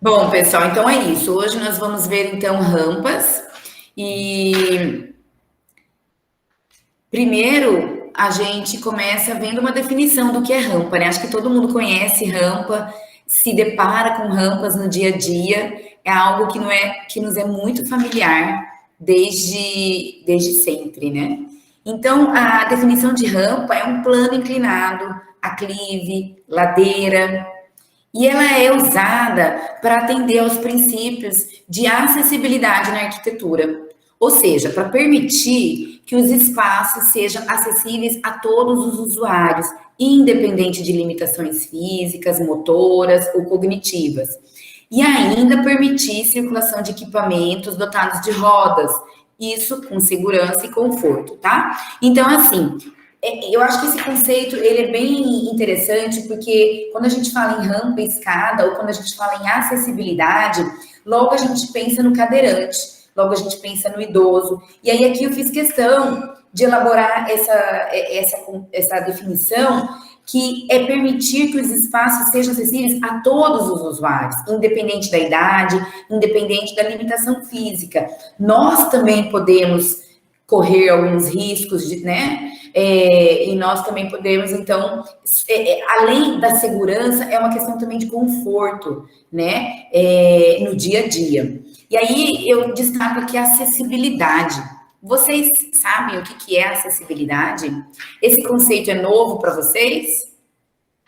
Bom, pessoal, então é isso. Hoje nós vamos ver então rampas e primeiro a gente começa vendo uma definição do que é rampa, né? Acho que todo mundo conhece rampa, se depara com rampas no dia a dia, é algo que nos é muito familiar desde sempre, né? Então, a definição de rampa é um plano inclinado, aclive, ladeira, e ela é usada para atender aos princípios de acessibilidade na arquitetura, ou seja, para permitir que os espaços sejam acessíveis a todos os usuários, independente de limitações físicas, motoras ou cognitivas. E ainda permitir circulação de equipamentos dotados de rodas, isso com segurança e conforto, tá? Então, assim, eu acho que esse conceito ele é bem interessante porque quando a gente fala em rampa e escada ou quando a gente fala em acessibilidade, logo a gente pensa no cadeirante, logo a gente pensa no idoso. E aí aqui eu fiz questão de elaborar essa definição que é permitir que os espaços sejam acessíveis a todos os usuários, independente da idade, independente da limitação física. Nós também podemos correr alguns riscos, né? E nós também podemos, então, além da segurança, é uma questão também de conforto, né? No dia a dia. E aí eu destaco aqui a acessibilidade. Vocês sabem o que é acessibilidade? Esse conceito é novo para vocês?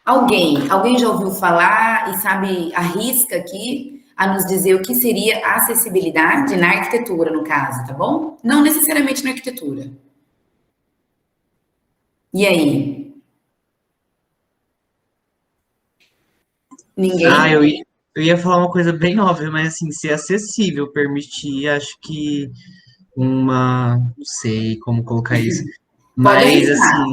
Alguém já ouviu falar e sabe, arrisca aqui a nos dizer o que seria acessibilidade na arquitetura, no caso, tá bom? Não necessariamente na arquitetura. E aí? Ah, Ninguém? eu ia falar uma coisa bem óbvia, mas assim, ser acessível, permitir, acho que não sei como colocar isso, Pode mas arriscar.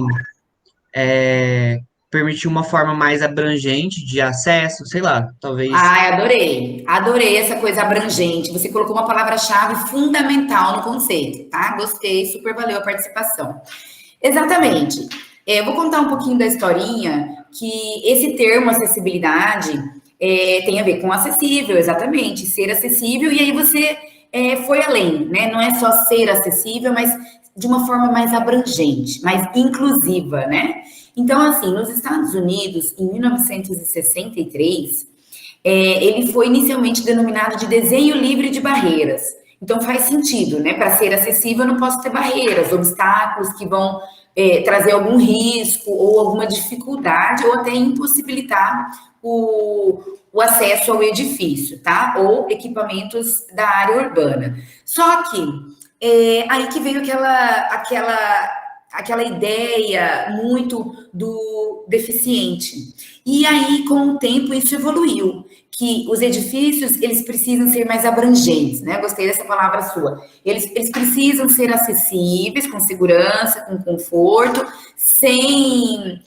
assim, permitir uma forma mais abrangente de acesso, sei lá, talvez. Ai, adorei. Adorei essa coisa abrangente. Você colocou uma palavra-chave fundamental no conceito, tá? Gostei, super valeu a participação. Exatamente. Eu vou contar um pouquinho da historinha que esse termo acessibilidade tem a ver com acessível, exatamente, ser acessível, e aí você foi além, né? Não é só ser acessível, mas de uma forma mais abrangente, mais inclusiva, né? Então, assim, nos Estados Unidos, em 1963, ele foi inicialmente denominado de desenho livre de barreiras. Então faz sentido, né? Para ser acessível, eu não posso ter barreiras, obstáculos que vão trazer algum risco ou alguma dificuldade ou até impossibilitar o acesso ao edifício, tá? Ou equipamentos da área urbana. Só que aí que veio aquela ideia muito do deficiente. E aí, com o tempo, isso evoluiu, que os edifícios, eles precisam ser mais abrangentes, né? Gostei dessa palavra sua. Eles precisam ser acessíveis, com segurança, com conforto, sem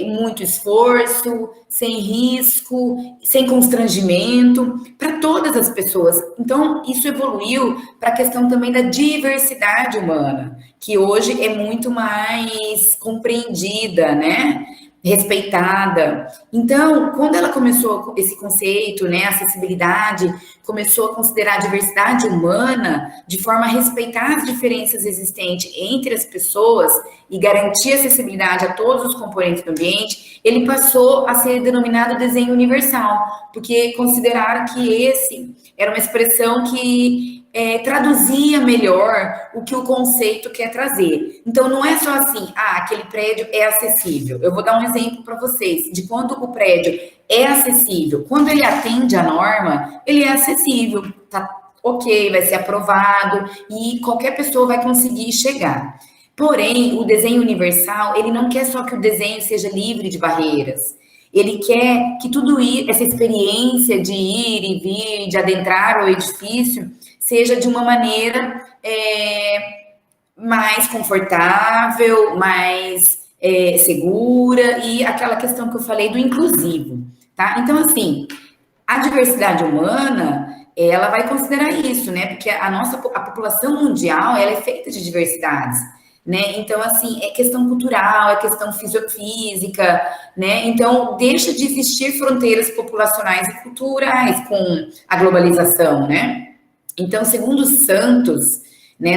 muito esforço, sem risco, sem constrangimento, para todas as pessoas. Então, isso evoluiu para a questão também da diversidade humana, que hoje é muito mais compreendida, né? Respeitada. Então, quando ela começou esse conceito, né, acessibilidade, começou a considerar a diversidade humana de forma a respeitar as diferenças existentes entre as pessoas e garantir acessibilidade a todos os componentes do ambiente, ele passou a ser denominado desenho universal, porque consideraram que esse era uma expressão que traduzia melhor o que o conceito quer trazer. Então, não é só assim, aquele prédio é acessível. Eu vou dar um exemplo para vocês de quando o prédio é acessível. Quando ele atende a norma, ele é acessível, tá ok, vai ser aprovado e qualquer pessoa vai conseguir chegar. Porém, o desenho universal, ele não quer só que o desenho seja livre de barreiras. Ele quer que tudo isso, essa experiência de ir e vir, de adentrar o edifício, seja de uma maneira mais confortável, mais segura e aquela questão que eu falei do inclusivo, tá? Então, assim, a diversidade humana, ela vai considerar isso, né? Porque a população mundial, ela é feita de diversidades, né? Então, assim, é questão cultural, é questão fisiofísica, né? Então, deixa de existir fronteiras populacionais e culturais com a globalização, né? Então, segundo Santos, né,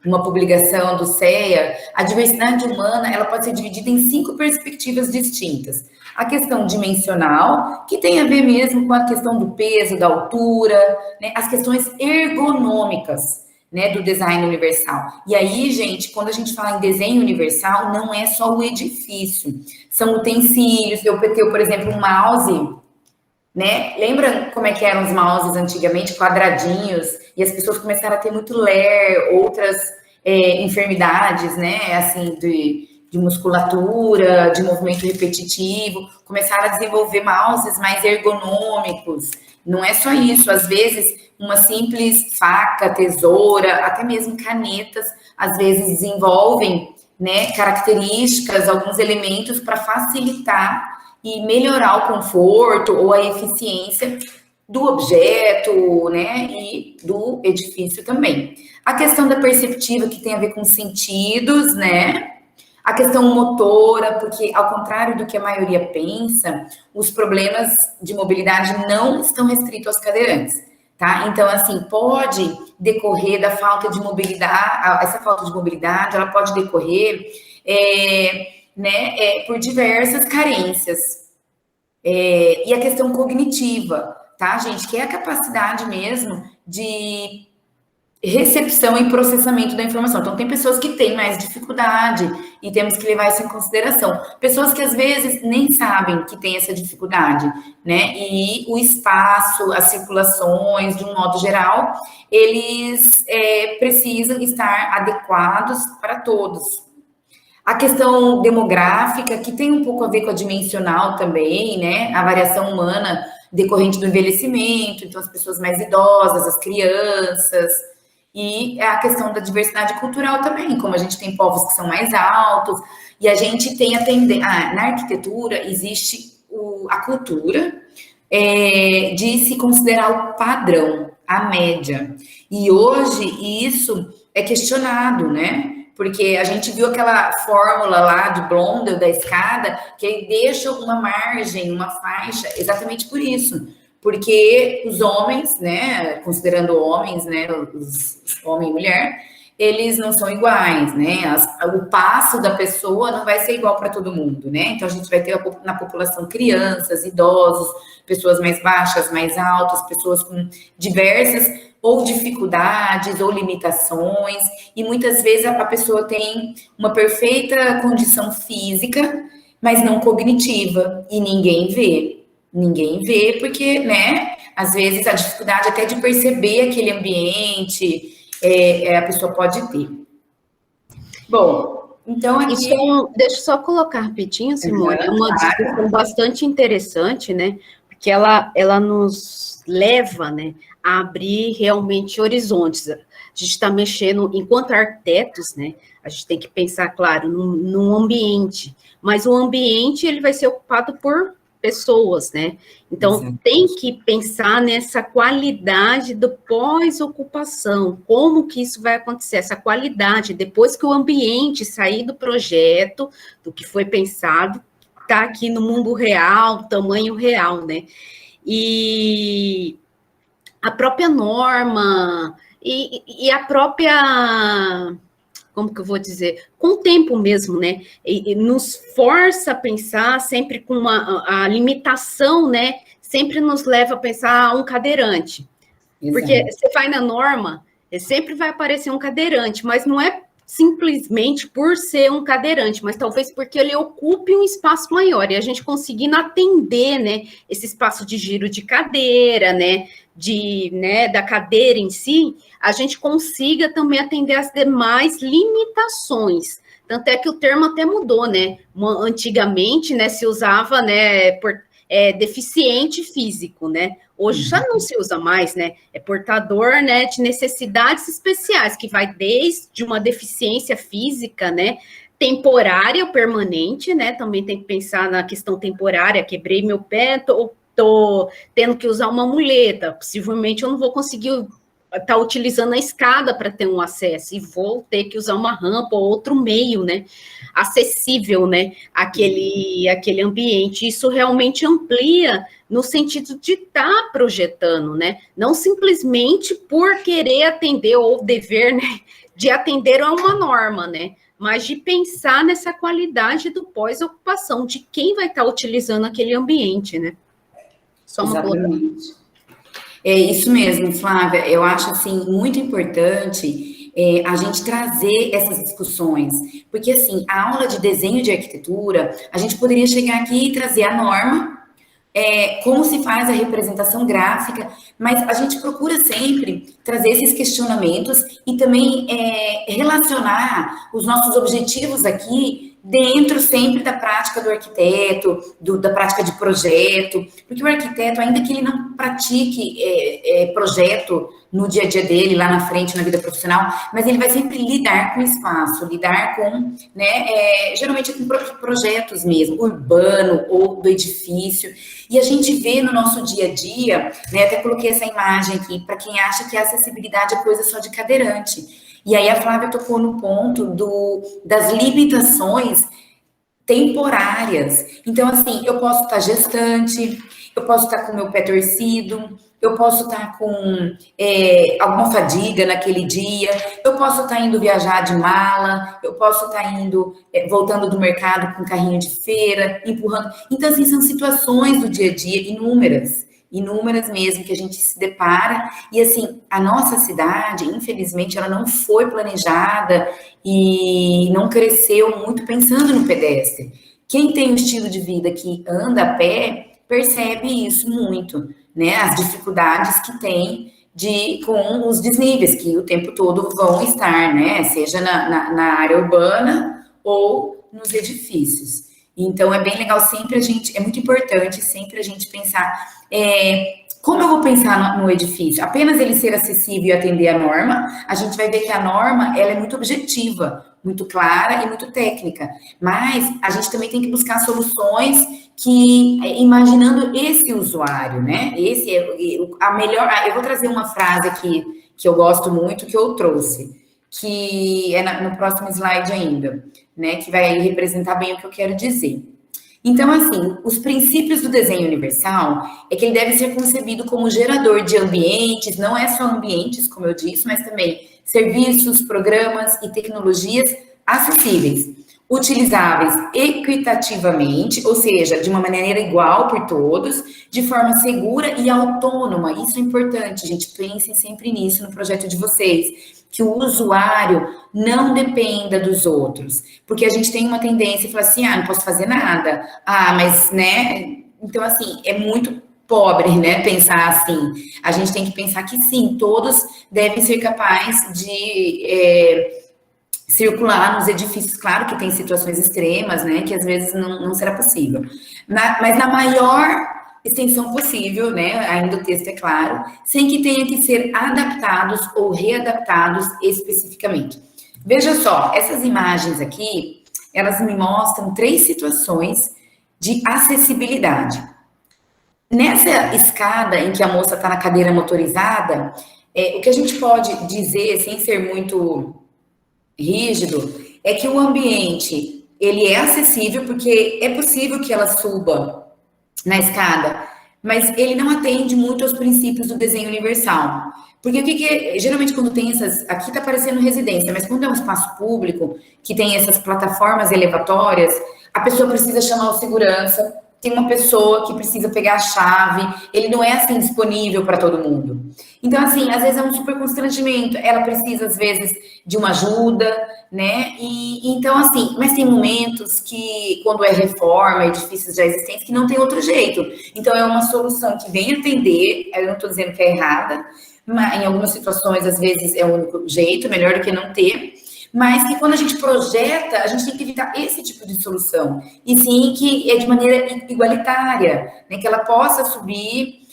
numa publicação do CEA, a diversidade humana ela pode ser dividida em 5 perspectivas distintas. A questão dimensional, que tem a ver mesmo com a questão do peso, da altura, né, as questões ergonômicas, né, do design universal. E aí, gente, quando a gente fala em desenho universal, não é só o edifício, são utensílios. Eu tenho, por exemplo, um mouse, né? Lembra como é que eram os mouses antigamente, quadradinhos, e as pessoas começaram a ter muito ler, outras enfermidades, né? Assim, de musculatura, de movimento repetitivo, começaram a desenvolver mouses mais ergonômicos. Não é só isso, às vezes uma simples faca, tesoura, até mesmo canetas, às vezes desenvolvem, né, características, alguns elementos para facilitar e melhorar o conforto ou a eficiência do objeto, né, e do edifício também. A questão da perceptiva, que tem a ver com sentidos, né, a questão motora, porque ao contrário do que a maioria pensa, os problemas de mobilidade não estão restritos aos cadeirantes, tá? Então, assim, pode decorrer da falta de mobilidade, essa falta de mobilidade, ela pode decorrer por diversas carências. E a questão cognitiva, tá, gente? Que é a capacidade mesmo de recepção e processamento da informação. Então, tem pessoas que têm mais dificuldade e temos que levar isso em consideração. Pessoas que, às vezes, nem sabem que tem essa dificuldade, né? E o espaço, as circulações, de um modo geral, eles precisam estar adequados para todos. A questão demográfica, que tem um pouco a ver com a dimensional também, né? A variação humana decorrente do envelhecimento, então as pessoas mais idosas, as crianças, e a questão da diversidade cultural também, como a gente tem povos que são mais altos, e a gente tem a tendência... na arquitetura existe a cultura de se considerar o padrão, a média. E hoje isso é questionado, né? Porque a gente viu aquela fórmula lá de Blondel, da escada, que deixa uma margem, uma faixa, exatamente por isso. Porque os homens, né, considerando homens, né, os homem e mulher, eles não são iguais, né? O passo da pessoa não vai ser igual para todo mundo, né? Então a gente vai ter na população crianças, idosos, pessoas mais baixas, mais altas, pessoas com diversas ou dificuldades ou limitações, e muitas vezes a pessoa tem uma perfeita condição física, mas não cognitiva, e ninguém vê. Ninguém vê porque, né, às vezes a dificuldade até de perceber aquele ambiente, a pessoa pode ter. Bom, então aqui... Deixa eu só colocar rapidinho, Simone, uma discussão bastante interessante, né, porque ela nos leva, né, a abrir realmente horizontes. A gente está mexendo, enquanto arquitetos, né, a gente tem que pensar, claro, num ambiente, mas o ambiente, ele vai ser ocupado por pessoas, né? Então, sim, tem que pensar nessa qualidade do pós-ocupação, como que isso vai acontecer, essa qualidade, depois que o ambiente sair do projeto, do que foi pensado, está aqui no mundo real, tamanho real, né? E a própria norma e a própria... como que eu vou dizer, com o tempo mesmo, né, e nos força a pensar sempre com a limitação, né, sempre nos leva a pensar um cadeirante, exato, porque você vai na norma, sempre vai aparecer um cadeirante, mas não é simplesmente por ser um cadeirante, mas talvez porque ele ocupe um espaço maior, e a gente conseguindo atender, né, esse espaço de giro de cadeira, né, da cadeira em si, a gente consiga também atender as demais limitações. Tanto é que o termo até mudou, né? Antigamente, né, se usava, né, deficiente físico, né? Hoje já não se usa mais, né? É portador, né, de necessidades especiais, que vai desde uma deficiência física, né, temporária ou permanente, né? Também tem que pensar na questão temporária, quebrei meu pé, estou tendo que usar uma muleta, possivelmente eu não vou conseguir estar utilizando a escada para ter um acesso, e vou ter que usar uma rampa ou outro meio, né, acessível, né, aquele ambiente. Isso realmente amplia no sentido de estar projetando, né, não simplesmente por querer atender ou dever, né, de atender a uma norma, né, mas de pensar nessa qualidade do pós-ocupação, de quem vai estar utilizando aquele ambiente, né. Só uma Exatamente. É isso mesmo, Flávia. Eu acho, assim, muito importante a gente trazer essas discussões. Porque, assim, a aula de desenho de arquitetura, a gente poderia chegar aqui e trazer a norma, como se faz a representação gráfica, mas a gente procura sempre trazer esses questionamentos e também relacionar os nossos objetivos aqui dentro sempre da prática do arquiteto, da prática de projeto, porque o arquiteto, ainda que ele não pratique projeto no dia a dia dele, lá na frente, na vida profissional, mas ele vai sempre lidar com o espaço, lidar com, né, geralmente com projetos mesmo, urbano ou do edifício, e a gente vê no nosso dia a dia, né, até coloquei essa imagem aqui, para quem acha que a acessibilidade é coisa só de cadeirante. E aí a Flávia tocou no ponto das limitações temporárias. Então, assim, eu posso estar gestante, eu posso estar com o meu pé torcido, eu posso estar com alguma fadiga naquele dia, eu posso estar indo viajar de mala, eu posso estar indo, voltando do mercado com carrinho de feira, empurrando. Então, assim, são situações do dia a dia inúmeras mesmo, que a gente se depara, e assim, a nossa cidade, infelizmente, ela não foi planejada e não cresceu muito pensando no pedestre. Quem tem um estilo de vida que anda a pé, percebe isso muito, né, as dificuldades que tem com os desníveis, que o tempo todo vão estar, né, seja na área urbana ou nos edifícios. Então, é bem legal sempre é muito importante sempre a gente pensar, como eu vou pensar no edifício? Apenas ele ser acessível e atender a norma, a gente vai ver que a norma, ela é muito objetiva, muito clara e muito técnica, mas a gente também tem que buscar soluções que, imaginando esse usuário, né? Esse é a melhor, eu vou trazer uma frase aqui que eu gosto muito, que eu trouxe, que é no próximo slide ainda, né, que vai representar bem o que eu quero dizer. Então, assim, os princípios do desenho universal é que ele deve ser concebido como gerador de ambientes, não é só ambientes, como eu disse, mas também serviços, programas e tecnologias acessíveis, utilizáveis equitativamente, ou seja, de uma maneira igual por todos, de forma segura e autônoma. Isso é importante, gente, pensem sempre nisso no projeto de vocês, que o usuário não dependa dos outros, porque a gente tem uma tendência a falar assim, não posso fazer nada, mas, né, então, assim, é muito pobre, né, pensar assim, a gente tem que pensar que sim, todos devem ser capazes de circular nos edifícios, claro que tem situações extremas, né, que às vezes não será possível, mas na maior extensão possível, né, ainda o texto é claro, sem que tenha que ser adaptados ou readaptados especificamente. Veja só, essas imagens aqui, elas me mostram 3 situações de acessibilidade. Nessa escada em que a moça está na cadeira motorizada, o que a gente pode dizer, sem ser muito rígido, é que o ambiente, ele é acessível porque é possível que ela suba na escada, mas ele não atende muito aos princípios do desenho universal. Porque o que geralmente quando tem aqui tá parecendo residência, mas quando é um espaço público, que tem essas plataformas elevatórias, a pessoa precisa chamar o segurança, tem uma pessoa que precisa pegar a chave, ele não é assim disponível para todo mundo. Então, assim, às vezes é um super constrangimento, ela precisa, às vezes, de uma ajuda, né? E então, assim, mas tem momentos que, quando é reforma, edifícios já existentes, que não tem outro jeito. Então, é uma solução que vem atender, eu não estou dizendo que é errada, mas em algumas situações, às vezes, é o único jeito, melhor do que não ter, mas que quando a gente projeta, a gente tem que evitar esse tipo de solução, e sim que é de maneira igualitária, né, que ela possa subir,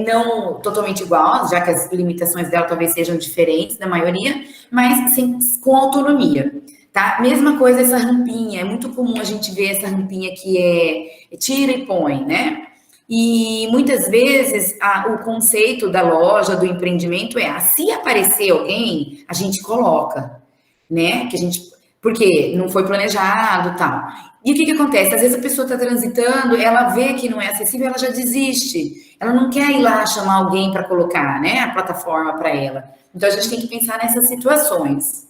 não totalmente igual, já que as limitações dela talvez sejam diferentes da maioria, mas com autonomia, tá? Mesma coisa essa rampinha, é muito comum a gente ver essa rampinha que tira e põe, né? E muitas vezes o conceito da loja, do empreendimento se aparecer alguém, a gente coloca, né? Porque não foi planejado, tal. E o que acontece? Às vezes a pessoa está transitando, ela vê que não é acessível, ela já desiste. Ela não quer ir lá chamar alguém para colocar, né, a plataforma para ela. Então a gente tem que pensar nessas situações.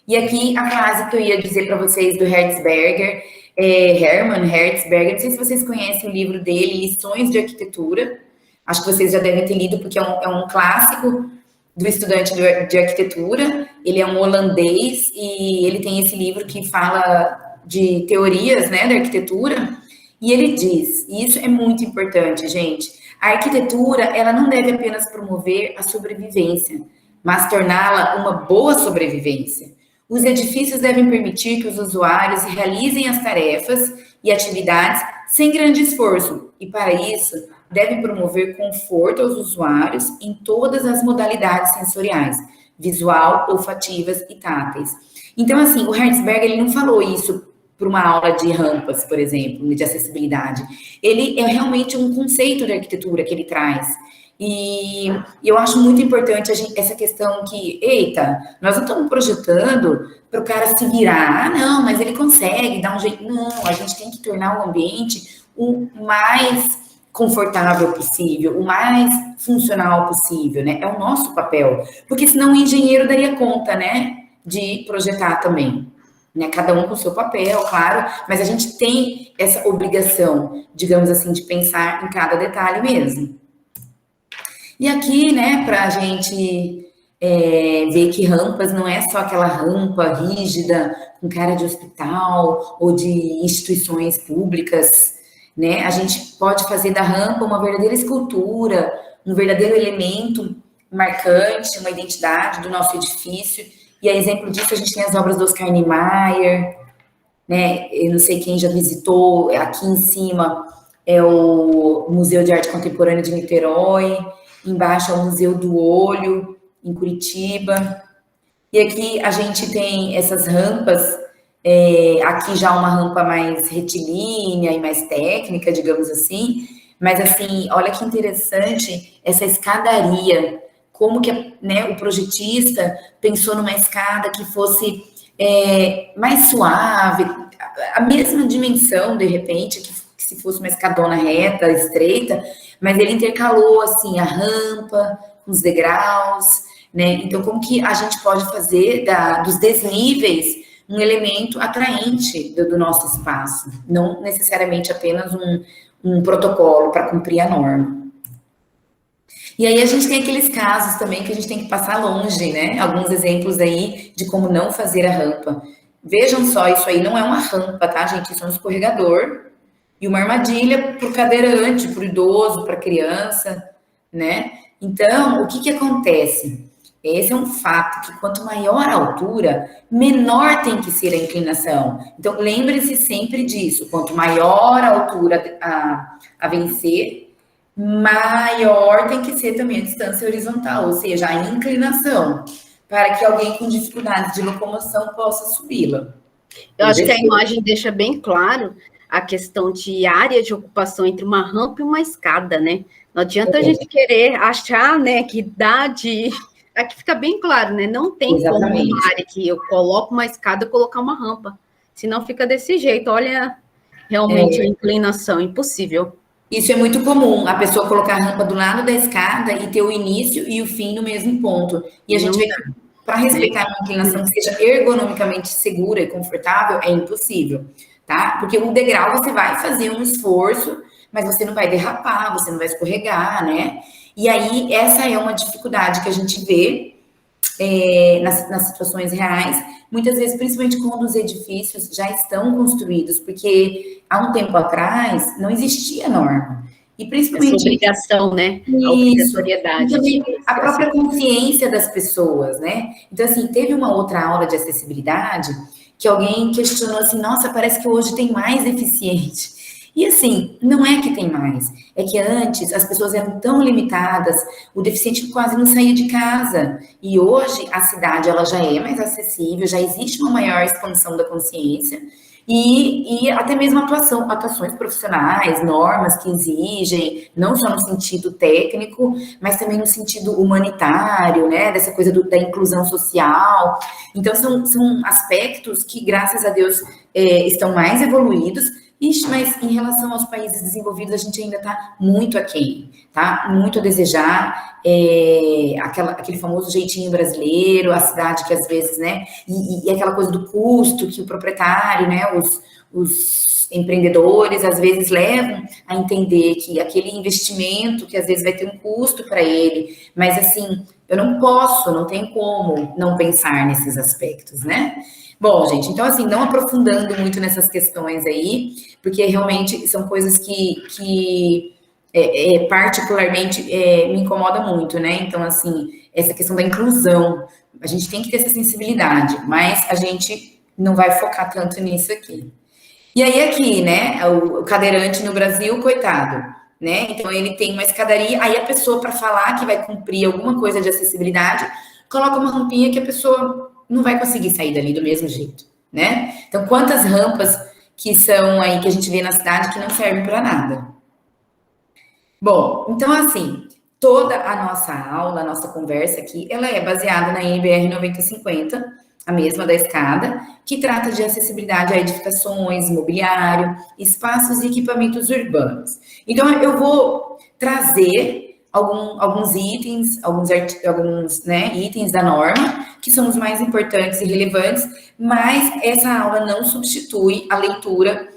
E aqui a frase que eu ia dizer para vocês do Hertzberger, Hermann Hertzberger, não sei se vocês conhecem o livro dele, Lições de Arquitetura. Acho que vocês já devem ter lido, porque é um clássico do estudante de arquitetura. Ele é um holandês e ele tem esse livro que fala de teorias, né, da arquitetura. E ele diz, e isso é muito importante, gente, a arquitetura, ela não deve apenas promover a sobrevivência, mas torná-la uma boa sobrevivência. Os edifícios devem permitir que os usuários realizem as tarefas e atividades sem grande esforço, e para isso, devem promover conforto aos usuários em todas as modalidades sensoriais, visual, olfativas e táteis. Então, assim, o Hertzberg, ele não falou isso para uma aula de rampas, por exemplo, de acessibilidade. Ele é realmente um conceito de arquitetura que ele traz. E eu acho muito importante essa questão que, eita, nós não estamos projetando para o cara se virar, não, mas ele consegue dar um jeito. Não, a gente tem que tornar o ambiente o mais confortável possível, o mais funcional possível, né? É o nosso papel, porque senão o engenheiro daria conta, né, de projetar também, né? Cada um com o seu papel, claro, mas a gente tem essa obrigação, digamos assim, de pensar em cada detalhe mesmo. E aqui, né, para a gente ver que rampas não é só aquela rampa rígida, com cara de hospital ou de instituições públicas, né? A gente pode fazer da rampa uma verdadeira escultura, um verdadeiro elemento marcante, uma identidade do nosso edifício. E a exemplo disso, a gente tem as obras do Oscar Niemeyer, né? Eu não sei quem já visitou, aqui em cima é o Museu de Arte Contemporânea de Niterói, embaixo é o Museu do Olho, em Curitiba. E aqui a gente tem essas rampas, aqui já uma rampa mais retilínea e mais técnica, digamos assim, mas assim, olha que interessante essa escadaria, como que, né, o projetista pensou numa escada que fosse mais suave, a mesma dimensão, de repente, que se fosse uma escadona reta, estreita, mas ele intercalou, assim, a rampa, os degraus, né? Então, como que a gente pode fazer dos desníveis um elemento atraente do nosso espaço, não necessariamente apenas um protocolo para cumprir a norma. E aí a gente tem aqueles casos também que a gente tem que passar longe, né? Alguns exemplos aí de como não fazer a rampa. Vejam só, isso aí não é uma rampa, tá, gente? Isso é um escorregador e uma armadilha para o cadeirante, para o idoso, para a criança, né? Então, o que acontece? Esse é um fato, que quanto maior a altura, menor tem que ser a inclinação. Então, lembre-se sempre disso. Quanto maior a altura a vencer, maior tem que ser também a distância horizontal, ou seja, a inclinação, para que alguém com dificuldades de locomoção possa subi-la. Eu acho que a imagem deixa bem claro a questão de área de ocupação entre uma rampa e uma escada, né? Não adianta a gente querer achar, né, que dá de... Aqui fica bem claro, né? Não tem Exatamente. como uma área que eu coloco uma escada e colocar uma rampa. Senão fica desse jeito. Olha, realmente a inclinação, impossível. Isso é muito comum, a pessoa colocar a rampa do lado da escada e ter o início e o fim no mesmo ponto. E a gente vê que, para respeitar uma inclinação que seja ergonomicamente segura e confortável, é impossível, tá? Porque o degrau você vai fazer um esforço, mas você não vai derrapar, você não vai escorregar, né? E aí, essa é uma dificuldade que a gente vê nas situações reais, muitas vezes, principalmente quando os edifícios já estão construídos, porque há um tempo atrás não existia norma. E principalmente... Essa obrigação, né? Isso, a obrigatoriedade. A própria consciência das pessoas, né? Então, assim, teve uma outra aula de acessibilidade que alguém questionou assim, nossa, parece que hoje tem mais deficiente. E assim, não é que tem mais, é que antes as pessoas eram tão limitadas, o deficiente quase não saía de casa. E hoje a cidade ela já é mais acessível, já existe uma maior expansão da consciência. E até mesmo atuações profissionais, normas que exigem, não só no sentido técnico, mas também no sentido humanitário, né? Dessa coisa da inclusão social. Então, são aspectos que, graças a Deus, estão mais evoluídos, mas em relação aos países desenvolvidos, a gente ainda está muito aquém, tá? Muito a desejar, aquele famoso jeitinho brasileiro, a cidade que às vezes, né? E aquela coisa do custo que o proprietário, né? Os empreendedores às vezes levam a entender que aquele investimento que às vezes vai ter um custo para ele, mas assim, eu não tenho como não pensar nesses aspectos, né? Bom, gente, então assim, não aprofundando muito nessas questões aí, porque realmente são coisas que particularmente me incomoda muito, né? Então, assim, essa questão da inclusão, a gente tem que ter essa sensibilidade, mas a gente não vai focar tanto nisso aqui. E aí aqui, né, o cadeirante no Brasil, coitado, né? Então ele tem uma escadaria, aí a pessoa para falar que vai cumprir alguma coisa de acessibilidade, coloca uma rampinha que a pessoa não vai conseguir sair dali do mesmo jeito, né? Então quantas rampas que são aí que a gente vê na cidade que não servem para nada. Bom, então assim, toda a nossa aula, a nossa conversa aqui, ela é baseada na NBR 9050, a mesma da escada, que trata de acessibilidade a edificações, mobiliário, espaços e equipamentos urbanos. Então, eu vou trazer alguns itens, itens da norma, que são os mais importantes e relevantes, mas essa aula não substitui a leitura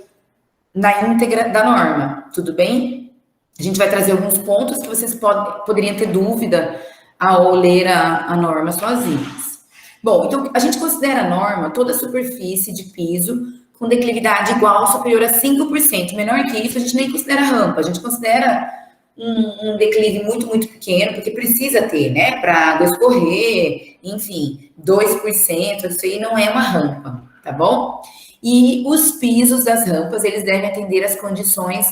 na íntegra da norma, tudo bem? A gente vai trazer alguns pontos que vocês poderiam ter dúvida ao ler a norma sozinhos. Bom, então a gente considera a norma toda a superfície de piso com declividade igual ou superior a 5%. Menor que isso, a gente nem considera rampa, a gente considera um declive muito, muito pequeno, porque precisa ter, né, para a água escorrer, enfim, 2%, isso aí não é uma rampa, tá bom? E os pisos das rampas, eles devem atender às condições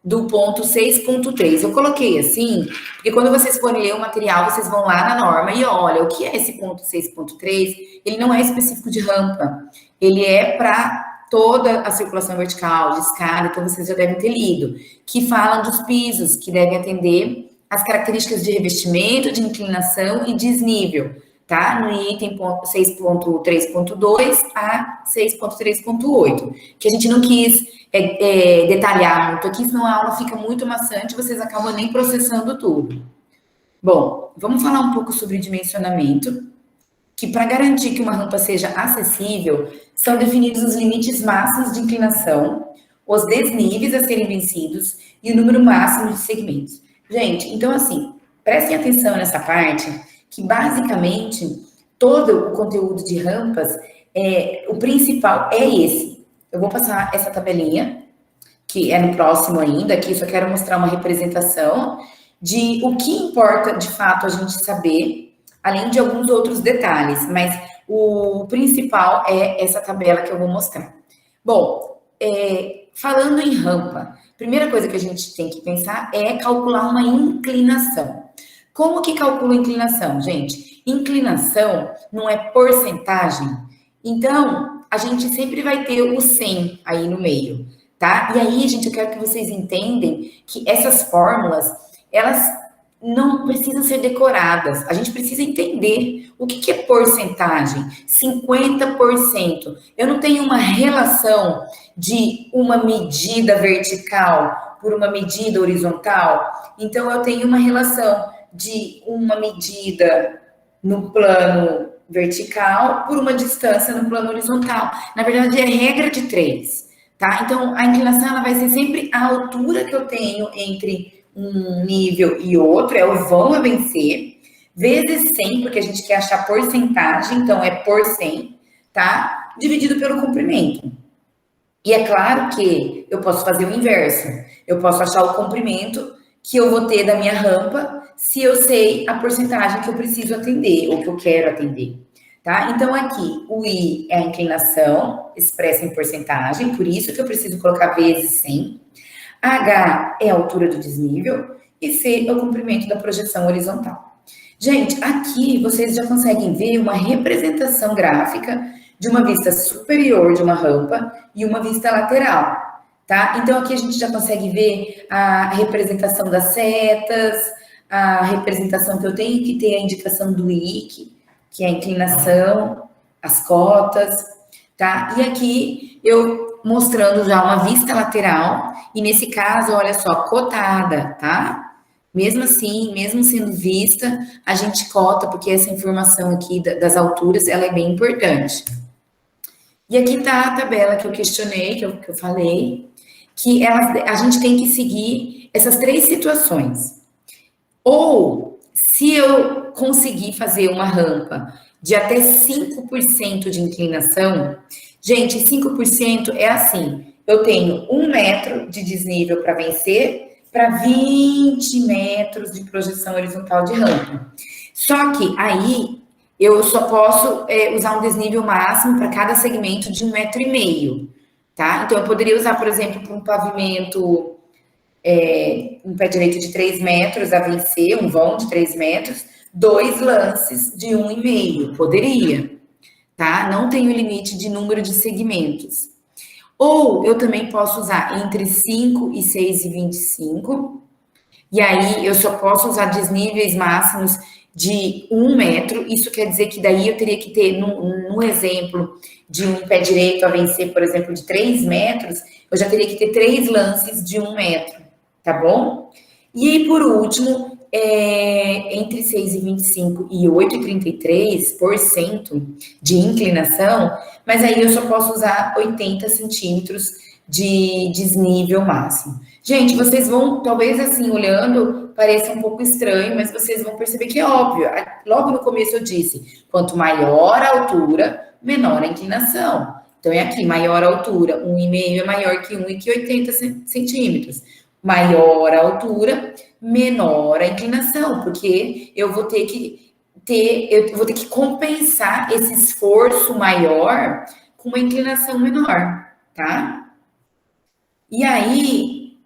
do ponto 6.3. Eu coloquei assim, porque quando vocês forem ler o material, vocês vão lá na norma e olha, o que é esse ponto 6.3? Ele não é específico de rampa, ele é para toda a circulação vertical, de escada, então vocês já devem ter lido, que falam dos pisos, que devem atender às características de revestimento, de inclinação e desnível, tá? No item 6.3.2 a 6.3.8, que a gente não quis detalhar muito aqui, senão a aula fica muito maçante, vocês acabam nem processando tudo. Bom, vamos falar um pouco sobre dimensionamento, que para garantir que uma rampa seja acessível, são definidos os limites máximos de inclinação, os desníveis a serem vencidos e o número máximo de segmentos. Gente, então assim, prestem atenção nessa parte, que basicamente todo o conteúdo de rampas, o principal é esse. Eu vou passar essa tabelinha, que é no próximo ainda, aqui só quero mostrar uma representação de o que importa de fato a gente saber, além de alguns outros detalhes, mas o principal é essa tabela que eu vou mostrar. Bom, falando em rampa, primeira coisa que a gente tem que pensar é calcular uma inclinação. Como que calcula a inclinação, gente? Inclinação não é porcentagem. Então, a gente sempre vai ter o 100 aí no meio, tá? E aí, gente, eu quero que vocês entendam que essas fórmulas, elas não precisam ser decoradas. A gente precisa entender o que é porcentagem. 50%. Eu não tenho uma relação de uma medida vertical por uma medida horizontal. Então, eu tenho uma relação de uma medida no plano vertical por uma distância no plano horizontal. Na verdade, é regra de 3, tá? Então, a inclinação ela vai ser sempre a altura que eu tenho entre um nível e outro, é o vão a vencer, vezes 100, porque a gente quer achar porcentagem, então é por 100, tá? Dividido pelo comprimento. E é claro que eu posso fazer o inverso. Eu posso achar o comprimento que eu vou ter da minha rampa se eu sei a porcentagem que eu preciso atender ou que eu quero atender, tá? Então, aqui, o I é a inclinação, expressa em porcentagem, por isso que eu preciso colocar vezes 100. H é a altura do desnível e C é o comprimento da projeção horizontal. Gente, aqui vocês já conseguem ver uma representação gráfica de uma vista superior de uma rampa e uma vista lateral, tá? Então, aqui a gente já consegue ver a representação das setas, a representação que eu tenho que ter a indicação do IC, que é a inclinação, as cotas, tá? E aqui eu mostrando já uma vista lateral, e nesse caso, olha só, cotada, tá? Mesmo assim, mesmo sendo vista, a gente cota, porque essa informação aqui das alturas, ela é bem importante. E aqui tá a tabela que eu questionei, que eu falei, que a gente tem que seguir essas 3 situações. Ou, se eu conseguir fazer uma rampa de até 5% de inclinação, gente, 5% é assim, eu tenho 1 metro de desnível para vencer, para 20 metros de projeção horizontal de rampa. Só que aí eu só posso usar um desnível máximo para cada segmento de 1,5 metro, tá? Então eu poderia usar, por exemplo, para um pavimento, um pé direito de 3 metros a vencer, um vão de 3 metros, 2 lances de 1,5, poderia, tá? Não tenho limite de número de segmentos. Ou eu também posso usar entre 5 e 6,25. E aí eu só posso usar desníveis máximos de 1 metro. Isso quer dizer que daí eu teria que ter, no exemplo de um pé direito a vencer, por exemplo, de 3 metros, eu já teria que ter 3 lances de 1 metro, tá bom? E aí, por último, entre 6,25 e 8,33% de inclinação, mas aí eu só posso usar 80 centímetros de desnível máximo. Gente, vocês vão, talvez assim, olhando, pareça um pouco estranho, mas vocês vão perceber que é óbvio. Logo no começo eu disse, quanto maior a altura, menor a inclinação. Então, é aqui, maior a altura, 1,5 é maior que 1 e que 80 centímetros. Maior a altura, menor a inclinação, porque eu vou ter que compensar esse esforço maior com uma inclinação menor, tá? E aí,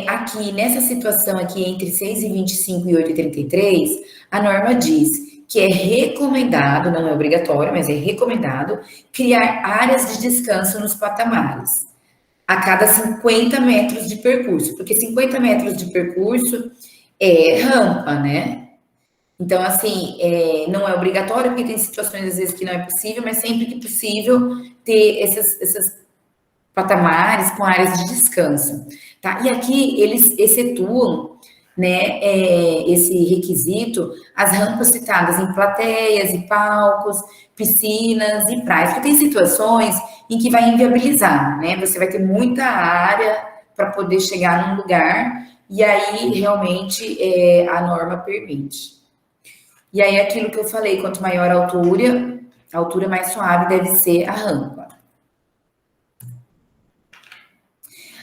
aqui, nessa situação aqui, entre 6,25 e 8,33, a norma diz que é recomendado, não é obrigatório, mas é recomendado, criar áreas de descanso nos patamares, a cada 50 metros de percurso, porque 50 metros de percurso é rampa, né? Então, assim, não é obrigatório, porque tem situações, às vezes, que não é possível, mas sempre que possível, ter esses patamares com áreas de descanso, tá? E aqui, eles excetuam, né, esse requisito, as rampas citadas em plateias e palcos, piscinas e praias, porque tem situações em que vai inviabilizar, né? Você vai ter muita área para poder chegar num lugar, e aí realmente a norma permite. E aí aquilo que eu falei, quanto maior a altura mais suave deve ser a rampa.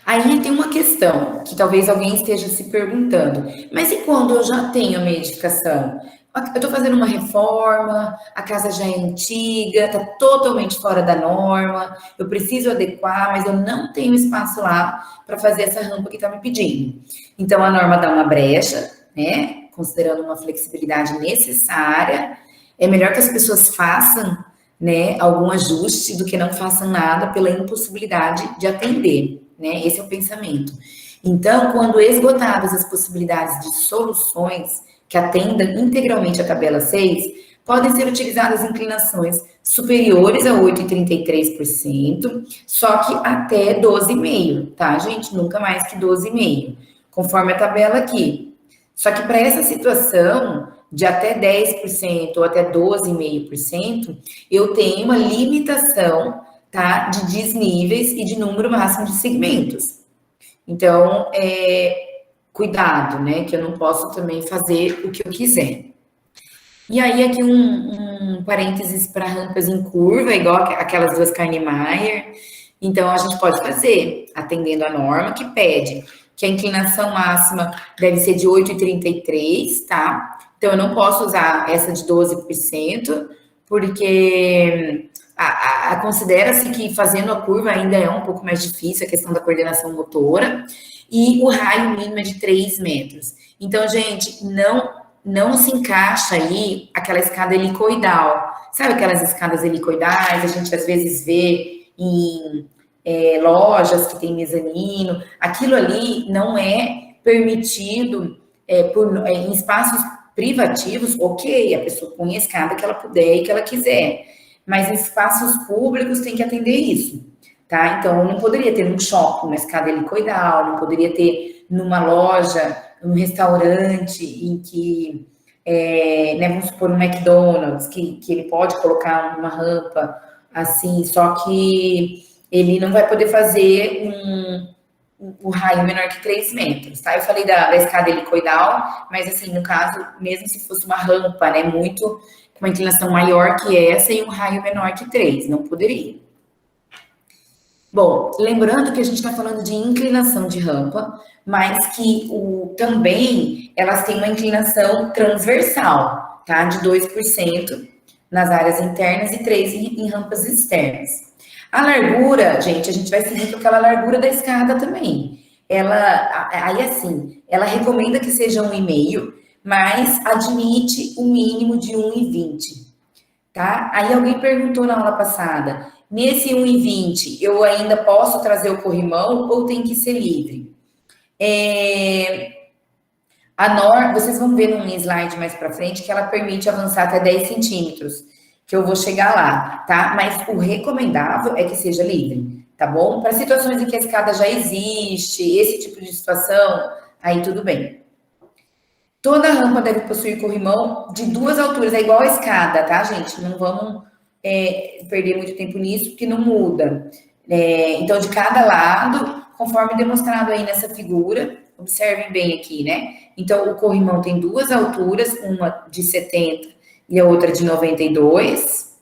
Aí tem uma questão que talvez alguém esteja se perguntando, mas e quando eu já tenho a minha edificação? Eu estou fazendo uma reforma, a casa já é antiga, está totalmente fora da norma, eu preciso adequar, mas eu não tenho espaço lá para fazer essa rampa que está me pedindo. Então, a norma dá uma brecha, né? Considerando uma flexibilidade necessária, é melhor que as pessoas façam, né, algum ajuste do que não façam nada pela impossibilidade de atender, né? Esse é o pensamento. Então, quando esgotadas as possibilidades de soluções que atendam integralmente a tabela 6, podem ser utilizadas inclinações superiores a 8,33%, só que até 12,5%, tá, gente? Nunca mais que 12,5%, conforme a tabela aqui. Só que para essa situação de até 10% ou até 12,5%, eu tenho uma limitação, tá, de desníveis e de número máximo de segmentos. Então, cuidado, né, que eu não posso também fazer o que eu quiser. E aí, aqui um parênteses para rampas em curva, igual aquelas duas Kahnemeyer. Então, a gente pode fazer, atendendo a norma que pede que a inclinação máxima deve ser de 8,33, tá? Então, eu não posso usar essa de 12%, porque considera-se que fazendo a curva ainda é um pouco mais difícil a questão da coordenação motora, e o raio mínimo é de 3 metros. Então, gente, não não se encaixa aí aquela escada helicoidal. Sabe aquelas escadas helicoidais, a gente às vezes vê em lojas que tem mezanino, aquilo ali não é permitido em espaços privativos, ok, a pessoa põe a escada que ela puder e que ela quiser, mas em espaços públicos tem que atender isso, tá? Então, eu não poderia ter num shopping uma escada helicoidal, não poderia ter numa loja, num restaurante em que, né, vamos supor, um McDonald's, que ele pode colocar uma rampa assim, só que ele não vai poder fazer um raio menor que 3 metros, tá? Eu falei da escada helicoidal, mas assim, no caso, mesmo se fosse uma rampa, né, com uma inclinação maior que essa e um raio menor que 3, não poderia. Bom, lembrando que a gente está falando de inclinação de rampa, mas que também elas têm uma inclinação transversal, tá? De 2% nas áreas internas e 3% em rampas externas. A largura, gente, a gente vai seguir com aquela largura da escada também. Aí assim, ela recomenda que seja 1,5, mas admite o mínimo de 1,20, tá? Aí alguém perguntou na aula passada, nesse 1,20 eu ainda posso trazer o corrimão ou tem que ser livre? Vocês vão ver num slide mais para frente que ela permite avançar até 10 centímetros, que eu vou chegar lá, tá? Mas o recomendável é que seja livre, tá bom? Para situações em que a escada já existe, esse tipo de situação, aí tudo bem. Toda rampa deve possuir corrimão de 2 alturas, é igual a escada, tá, gente? Não vamos perder muito tempo nisso, porque não muda. Então, de cada lado, conforme demonstrado aí nessa figura, observem bem aqui, né? Então, o corrimão tem 2 alturas, uma de 70 e a outra de 92.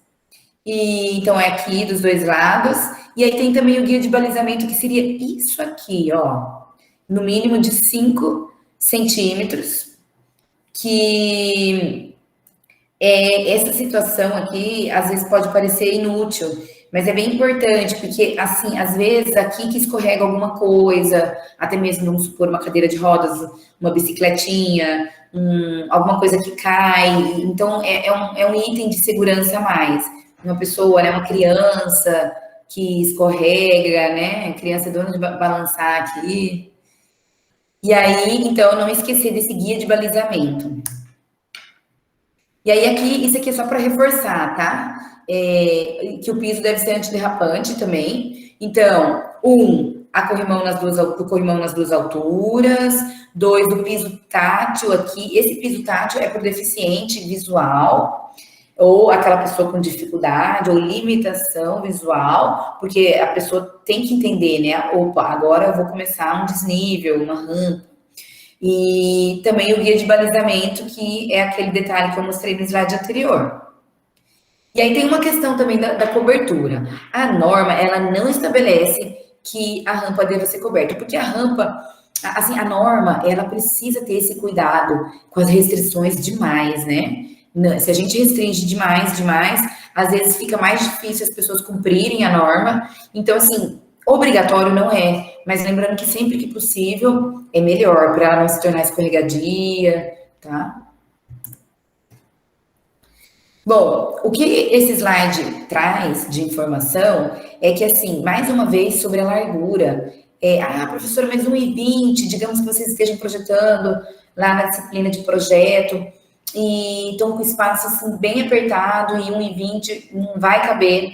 Então, é aqui dos 2 lados. E aí tem também o guia de balizamento, que seria isso aqui, ó. No mínimo de 5 centímetros. Que essa situação aqui, às vezes pode parecer inútil, mas é bem importante, porque, assim, às vezes aqui que escorrega alguma coisa, até mesmo, vamos supor, uma cadeira de rodas, uma bicicletinha, alguma coisa que cai, então é um item de segurança a mais. Uma pessoa, né, uma criança que escorrega, né, criança é dona de balançar aqui. E aí, então, não esquecer desse guia de balizamento. E aí, isso aqui é só para reforçar, tá? Que o piso deve ser antiderrapante também. Então, o corrimão nas 2 alturas. 2, o piso tátil aqui. Esse piso tátil é para o deficiente visual, ou aquela pessoa com dificuldade, ou limitação visual, porque a pessoa tem que entender, né? Opa, agora eu vou começar um desnível, uma rampa. E também o guia de balizamento, que é aquele detalhe que eu mostrei no slide anterior. E aí tem uma questão também da cobertura. A norma, ela não estabelece que a rampa deva ser coberta, porque a rampa, assim, a norma, ela precisa ter esse cuidado com as restrições demais, né? Se a gente restringe demais, às vezes fica mais difícil as pessoas cumprirem a norma. Então, assim, obrigatório não é, mas lembrando que sempre que possível é melhor para ela não se tornar escorregadia, tá? Bom, o que esse slide traz de informação é que, assim, mais uma vez sobre a largura. Professora, mas 1,20, digamos que vocês estejam projetando lá na disciplina de projeto e estão com espaço assim, bem apertado e 1,20 não vai caber.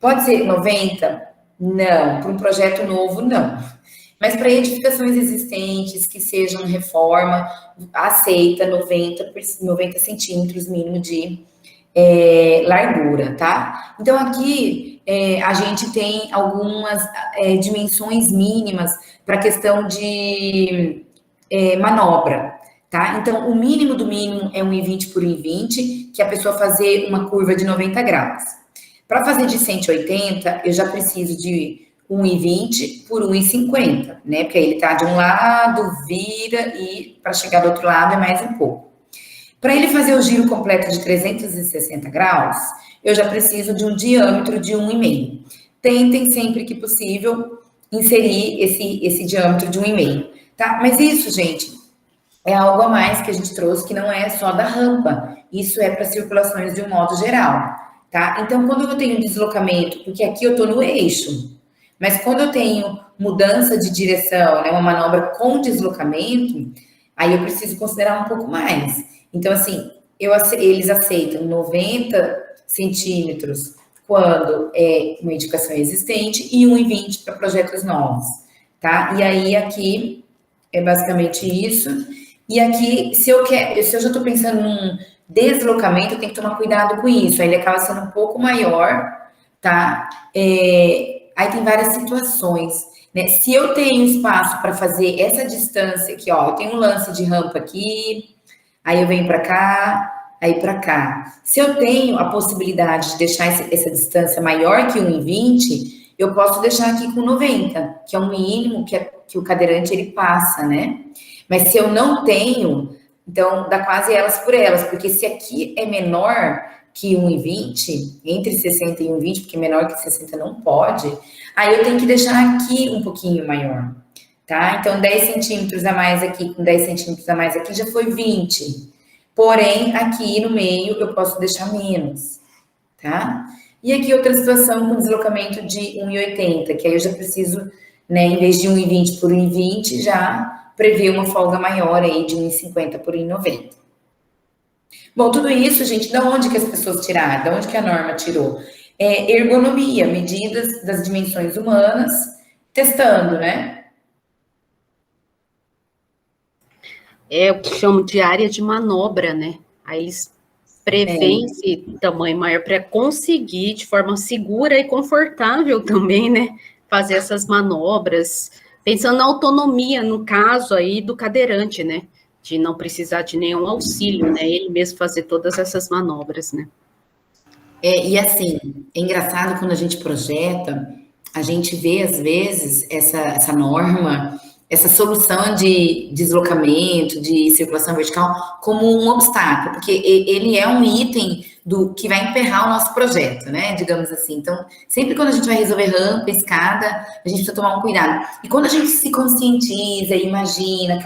Pode ser 90? Não. Para um projeto novo, não. Mas para edificações existentes, que sejam reforma, aceita 90 centímetros mínimo de largura, tá? Então, aqui a gente tem algumas dimensões mínimas para a questão de manobra, tá? Então, o mínimo do mínimo é 1,20 por 1,20, que é a pessoa fazer uma curva de 90 graus. Para fazer de 180, eu já preciso de 1,20 por 1,50, né? Porque aí ele tá de um lado, vira e para chegar do outro lado é mais um pouco. Para ele fazer o giro completo de 360 graus, eu já preciso de um diâmetro de 1,5. Tentem sempre que possível inserir esse diâmetro de 1,5, tá? Mas isso, gente, é algo a mais que a gente trouxe que não é só da rampa. Isso é para circulações de um modo geral, tá? Então, quando eu tenho deslocamento, porque aqui eu estou no eixo, mas quando eu tenho mudança de direção, né, uma manobra com deslocamento, aí eu preciso considerar um pouco mais. Então, assim, eles aceitam 90 centímetros quando é uma indicação existente e 1,20 para projetos novos, tá? E aí aqui é basicamente isso. E aqui, se eu já estou pensando num deslocamento, eu tenho que tomar cuidado com isso. Aí ele acaba sendo um pouco maior, tá? Aí tem várias situações, né? Se eu tenho espaço para fazer essa distância aqui, ó, eu tenho um lance de rampa aqui, aí eu venho para cá, aí para cá. Se eu tenho a possibilidade de deixar essa distância maior que 1,20, eu posso deixar aqui com 90, que é o mínimo que o cadeirante ele passa, né? Mas se eu não tenho, então dá quase elas por elas, porque se aqui é menor que 1,20, entre 60 e 1,20, porque menor que 60 não pode, aí eu tenho que deixar aqui um pouquinho maior, tá? Então 10 centímetros a mais aqui, com 10 centímetros a mais aqui, já foi 20. Porém, aqui no meio eu posso deixar menos, tá? E aqui outra situação com deslocamento de 1,80, que aí eu já preciso, né, em vez de 1,20 por 1,20, já prever uma folga maior aí de 1,50 por 1,90. Bom, tudo isso, gente, da onde que as pessoas tiraram? Da onde que a norma tirou? Ergonomia, medidas das dimensões humanas, testando, né? É o que chamam de área de manobra, né? Aí eles prevêem esse tamanho maior para conseguir, de forma segura e confortável também, né? Fazer essas manobras, pensando na autonomia, no caso aí do cadeirante, né? De não precisar de nenhum auxílio, né? Ele mesmo fazer todas essas manobras, né? E assim, é engraçado quando a gente projeta, a gente vê às vezes essa norma, essa solução de deslocamento, de circulação vertical, como um obstáculo, porque ele é um item do que vai emperrar o nosso projeto, né? Digamos assim. Então, sempre quando a gente vai resolver rampa, escada, a gente precisa tomar um cuidado. E quando a gente se conscientiza, imagina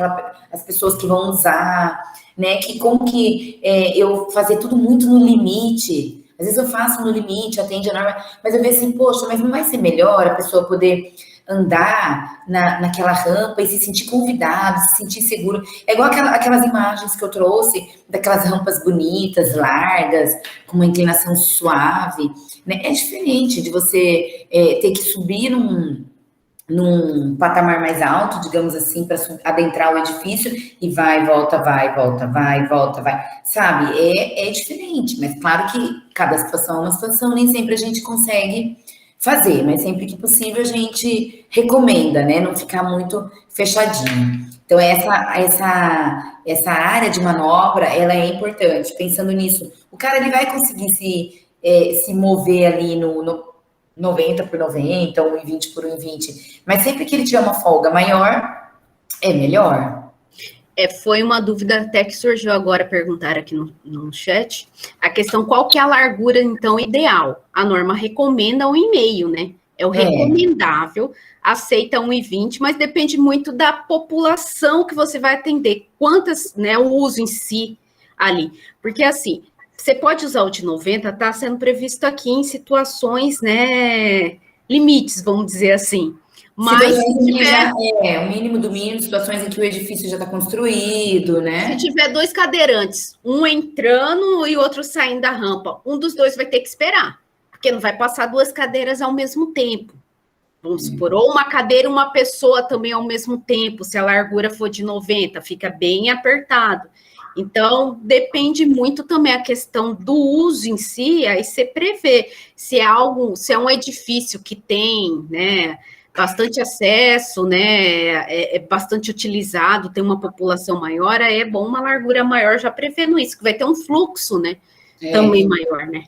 as pessoas que vão usar, né? Que como que eu fazer tudo muito no limite. Às vezes eu faço no limite, atende a norma, mas eu vejo assim, poxa, mas não vai ser melhor a pessoa poder andar naquela rampa e se sentir convidado, se sentir seguro. É igual aquelas imagens que eu trouxe, daquelas rampas bonitas, largas, com uma inclinação suave, né? É diferente de você ter que subir num patamar mais alto, digamos assim, para adentrar o edifício e vai, volta, vai, volta, vai. Sabe? É diferente, mas claro que cada situação é uma situação, nem sempre a gente consegue fazer, mas sempre que possível a gente recomenda, né? Não ficar muito fechadinho. Então, essa área de manobra, ela é importante. Pensando nisso, o cara ele vai conseguir se mover ali no 90 por 90, 1,20 por 1,20. Mas sempre que ele tiver uma folga maior, é melhor. Foi uma dúvida até que surgiu agora, perguntar aqui no chat, a questão qual que é a largura, então, ideal? A norma recomenda 1,5, né? É o recomendável, aceita 1,20, mas depende muito da população que você vai atender, quantas, né, o uso em si ali. Porque, assim, você pode usar o de 90, está sendo previsto aqui em situações, né, limites, vamos dizer assim. Mas se tiver o mínimo do mínimo, situações em que o edifício já está construído, né? Se tiver 2 cadeirantes, um entrando e outro saindo da rampa, um dos dois vai ter que esperar, porque não vai passar 2 cadeiras ao mesmo tempo. Vamos supor, ou uma cadeira e uma pessoa também ao mesmo tempo, se a largura for de 90, fica bem apertado. Então, depende muito também a questão do uso em si, aí você prevê se é um edifício que tem, né, bastante acesso, né, é bastante utilizado, tem uma população maior, aí é bom uma largura maior já prevendo isso, que vai ter um fluxo, né, também maior, né.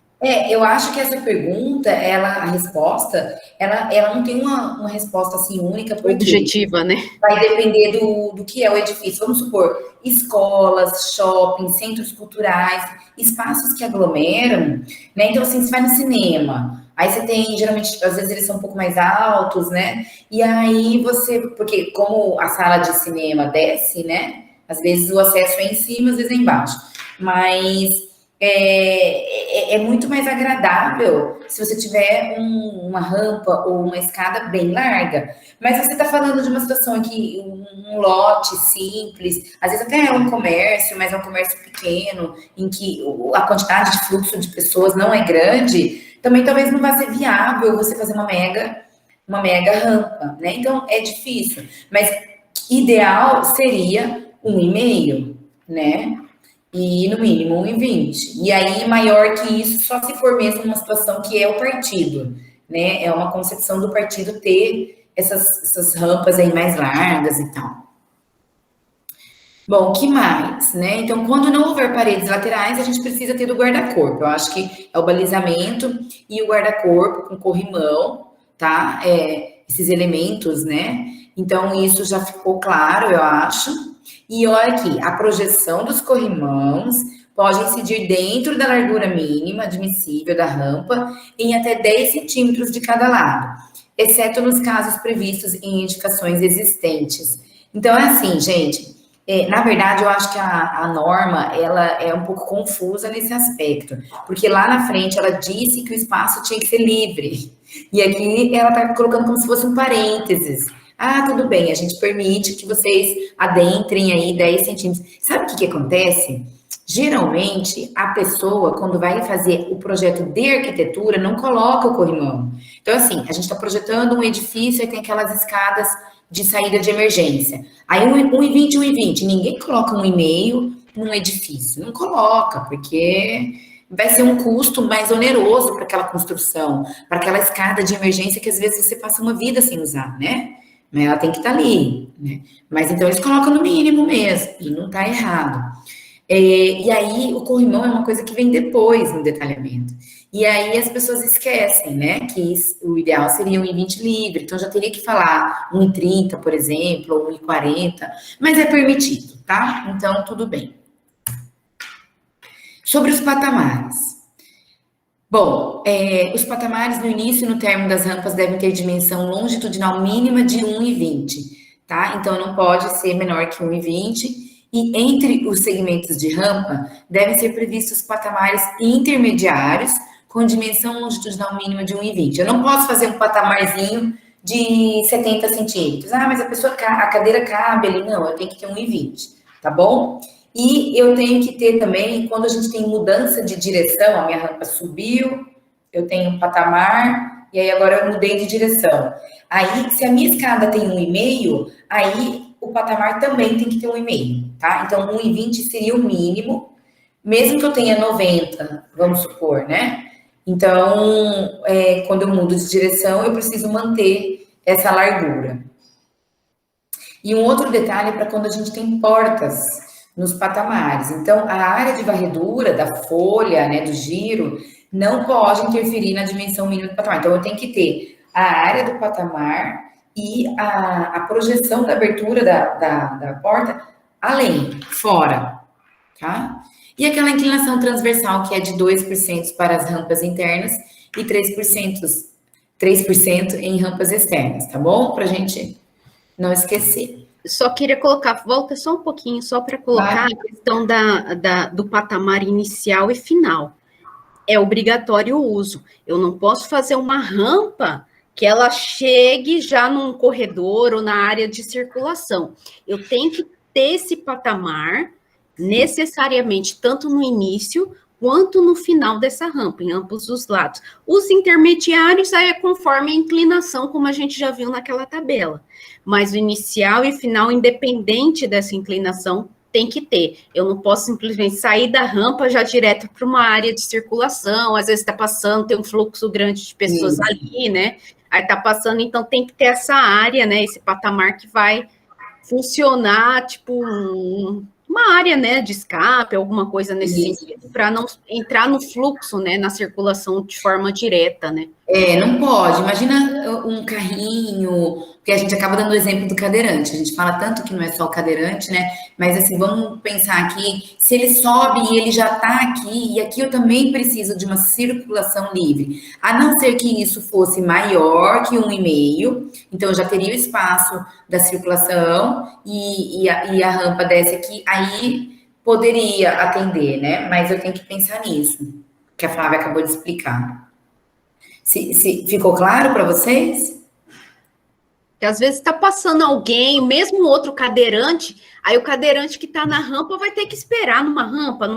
Eu acho que essa pergunta, a resposta, ela não tem uma resposta assim única, porque objetiva, né? Vai depender do que é o edifício. Vamos supor, escolas, shoppings, centros culturais, espaços que aglomeram, né? Então, assim, você vai no cinema, aí você tem, geralmente, às vezes eles são um pouco mais altos, né? E aí porque como a sala de cinema desce, né? Às vezes o acesso é em cima, às vezes é embaixo. Mas é muito mais agradável se você tiver uma rampa ou uma escada bem larga. Mas você está falando de uma situação aqui, um lote simples, às vezes até é um comércio, mas é um comércio pequeno, em que a quantidade de fluxo de pessoas não é grande, também talvez não vá ser viável você fazer uma mega rampa, né? Então é difícil, mas ideal seria 1,5, né? E no mínimo 1,20. E aí, maior que isso, só se for mesmo uma situação que é o partido, né? É uma concepção do partido ter essas rampas aí mais largas e tal. Bom, o que mais, né? Então, quando não houver paredes laterais, a gente precisa ter do guarda-corpo. Eu acho que é o balizamento e o guarda-corpo com corrimão, tá? Esses elementos, né? Então, isso já ficou claro, eu acho. E olha aqui, a projeção dos corrimãos pode incidir dentro da largura mínima admissível da rampa em até 10 centímetros de cada lado, exceto nos casos previstos em edificações existentes. Então, é assim, gente, na verdade, eu acho que a norma, ela é um pouco confusa nesse aspecto, porque lá na frente ela disse que o espaço tinha que ser livre, e aqui ela está colocando como se fosse um parênteses. Ah, tudo bem, a gente permite que vocês adentrem aí 10 centímetros. Sabe o que acontece? Geralmente, a pessoa, quando vai fazer o projeto de arquitetura, não coloca o corrimão. Então, assim, a gente está projetando um edifício e tem aquelas escadas de saída de emergência. Aí, 1,20, 1,20. Ninguém coloca 1,5 num edifício. Não coloca, porque vai ser um custo mais oneroso para aquela construção, para aquela escada de emergência que às vezes você passa uma vida sem usar, né? Mas ela tem que estar ali, né? Mas então eles colocam no mínimo mesmo, e não está errado. E aí o corrimão é uma coisa que vem depois no detalhamento. E aí as pessoas esquecem, né? Que o ideal seria 1,20 livre, então já teria que falar 1,30, por exemplo, ou 1,40, mas é permitido, tá? Então tudo bem. Sobre os patamares. Bom, os patamares no início e no término das rampas devem ter dimensão longitudinal mínima de 1,20, tá? Então, não pode ser menor que 1,20. E entre os segmentos de rampa, devem ser previstos patamares intermediários com dimensão longitudinal mínima de 1,20. Eu não posso fazer um patamarzinho de 70 centímetros. Ah, mas a cadeira cabe ali. Não, eu tenho que ter 1,20, tá bom? E eu tenho que ter também, quando a gente tem mudança de direção, a minha rampa subiu, eu tenho um patamar, e aí agora eu mudei de direção. Aí, se a minha escada tem 1,5, aí o patamar também tem que ter 1,5, tá? Então, 1,20 seria o mínimo, mesmo que eu tenha 90, vamos supor, né? Então, quando eu mudo de direção, eu preciso manter essa largura. E um outro detalhe para quando a gente tem portas nos patamares. Então, a área de varredura da folha, né, do giro, não pode interferir na dimensão mínima do patamar. Então, eu tenho que ter a área do patamar e a projeção da abertura da porta além, fora, tá? E aquela inclinação transversal, que é de 2% para as rampas internas e 3% em rampas externas, tá bom? Para a gente não esquecer. Só queria colocar, volta só um pouquinho, só para colocar a questão do patamar inicial e final. É obrigatório o uso. Eu não posso fazer uma rampa que ela chegue já num corredor ou na área de circulação. Eu tenho que ter esse patamar necessariamente tanto no início quanto no final dessa rampa, em ambos os lados. Os intermediários aí é conforme a inclinação, como a gente já viu naquela tabela. Mas o inicial e final, independente dessa inclinação, tem que ter. Eu não posso simplesmente sair da rampa já direto para uma área de circulação, às vezes está passando, tem um fluxo grande de pessoas ali, né? Aí está passando, então tem que ter essa área, né? Esse patamar que vai funcionar, tipo, uma área, né, de escape, alguma coisa nesse sentido, para não entrar no fluxo, né, na circulação de forma direta, né? Não pode. Imagina um carrinho, porque a gente acaba dando o exemplo do cadeirante. A gente fala tanto que não é só o cadeirante, né? Mas assim, vamos pensar aqui, se ele sobe e ele já está aqui, e aqui eu também preciso de uma circulação livre. A não ser que isso fosse maior que 1,5, então eu já teria o espaço da circulação e a rampa desce aqui, aí poderia atender, né? Mas eu tenho que pensar nisso, que a Flávia acabou de explicar. Se ficou claro para vocês? Que às vezes está passando alguém, mesmo outro cadeirante, aí o cadeirante que está na rampa vai ter que esperar numa rampa,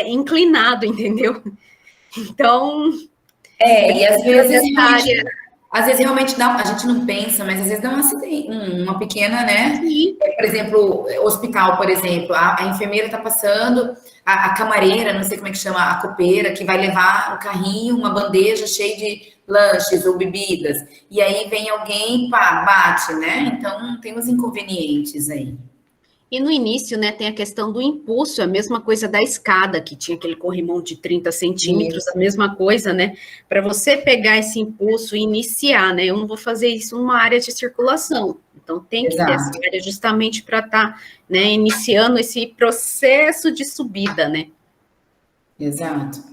inclinado, entendeu? Então, e às vezes realmente dá, a gente não pensa, mas às vezes dá um acidente, uma pequena, né? sim. Por exemplo, hospital, por exemplo, a enfermeira está passando, a camareira, não sei como é que chama, a copeira, que vai levar um carrinho, uma bandeja cheia de lanches ou bebidas, e aí vem alguém, pá, bate, né? Então tem os inconvenientes aí. E no início, né, tem a questão do impulso, a mesma coisa da escada, que tinha aquele corrimão de 30 centímetros, a mesma coisa, né? Para você pegar esse impulso e iniciar, né? Eu não vou fazer isso numa área de circulação. Então, tem que ter essa área justamente para estar, né, iniciando esse processo de subida, né? Exato.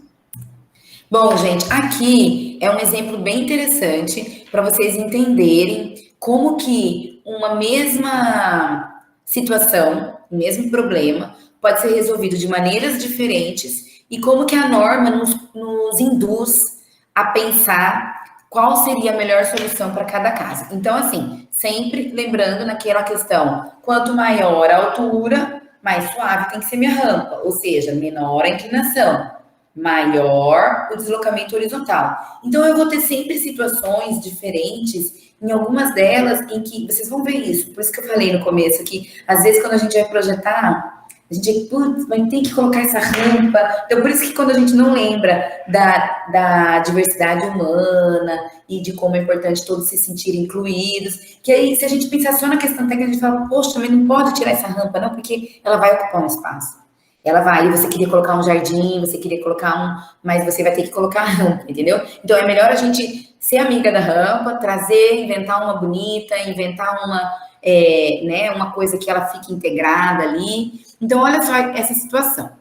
Bom, gente, aqui é um exemplo bem interessante para vocês entenderem como que uma mesma situação, o mesmo problema, pode ser resolvido de maneiras diferentes e como que a norma nos induz a pensar qual seria a melhor solução para cada caso. Então, assim, sempre lembrando naquela questão, quanto maior a altura, mais suave tem que ser minha rampa, ou seja, menor a inclinação, maior o deslocamento horizontal. Então, eu vou ter sempre situações diferentes, em algumas delas em que, vocês vão ver isso, por isso que eu falei no começo, que às vezes quando a gente vai projetar, a gente, putz, mas tem que colocar essa rampa. Então, por isso que quando a gente não lembra da diversidade humana e de como é importante todos se sentirem incluídos, que aí, se a gente pensar só na questão técnica, a gente fala, poxa, também não pode tirar essa rampa, não, porque ela vai ocupar um espaço. Ela vai, você queria colocar um jardim, você queria colocar mas você vai ter que colocar a rampa, entendeu? Então, é melhor a gente ser amiga da rampa, trazer, inventar uma bonita, inventar uma coisa que ela fique integrada ali. Então, olha só essa situação.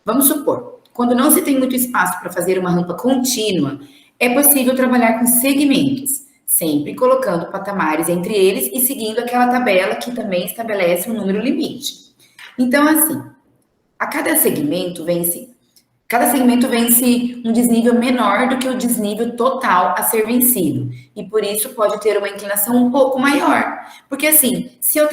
Vamos supor, quando não se tem muito espaço para fazer uma rampa contínua, é possível trabalhar com segmentos, sempre colocando patamares entre eles e seguindo aquela tabela que também estabelece um número limite. Então, assim, cada segmento vence um desnível menor do que o desnível total a ser vencido. E por isso pode ter uma inclinação um pouco maior. Porque assim, se eu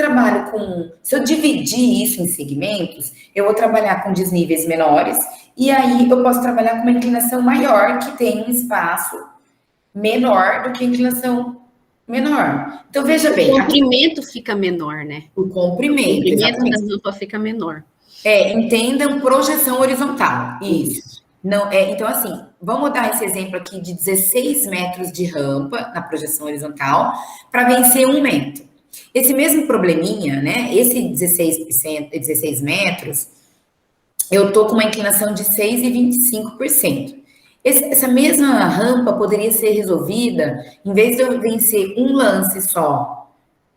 dividir isso em segmentos, eu vou trabalhar com desníveis menores, e aí eu posso trabalhar com uma inclinação maior, que tem um espaço menor do que a inclinação menor. Então, veja bem. O comprimento fica menor, né? O comprimento da rampa fica menor. Entendam projeção horizontal. Isso. Não, então, assim, vamos dar esse exemplo aqui de 16 metros de rampa na projeção horizontal para vencer 1 metro. Esse mesmo probleminha, né? Esse 16 metros, eu tô com uma inclinação de 6,25%. Essa mesma rampa poderia ser resolvida, em vez de eu vencer um lance só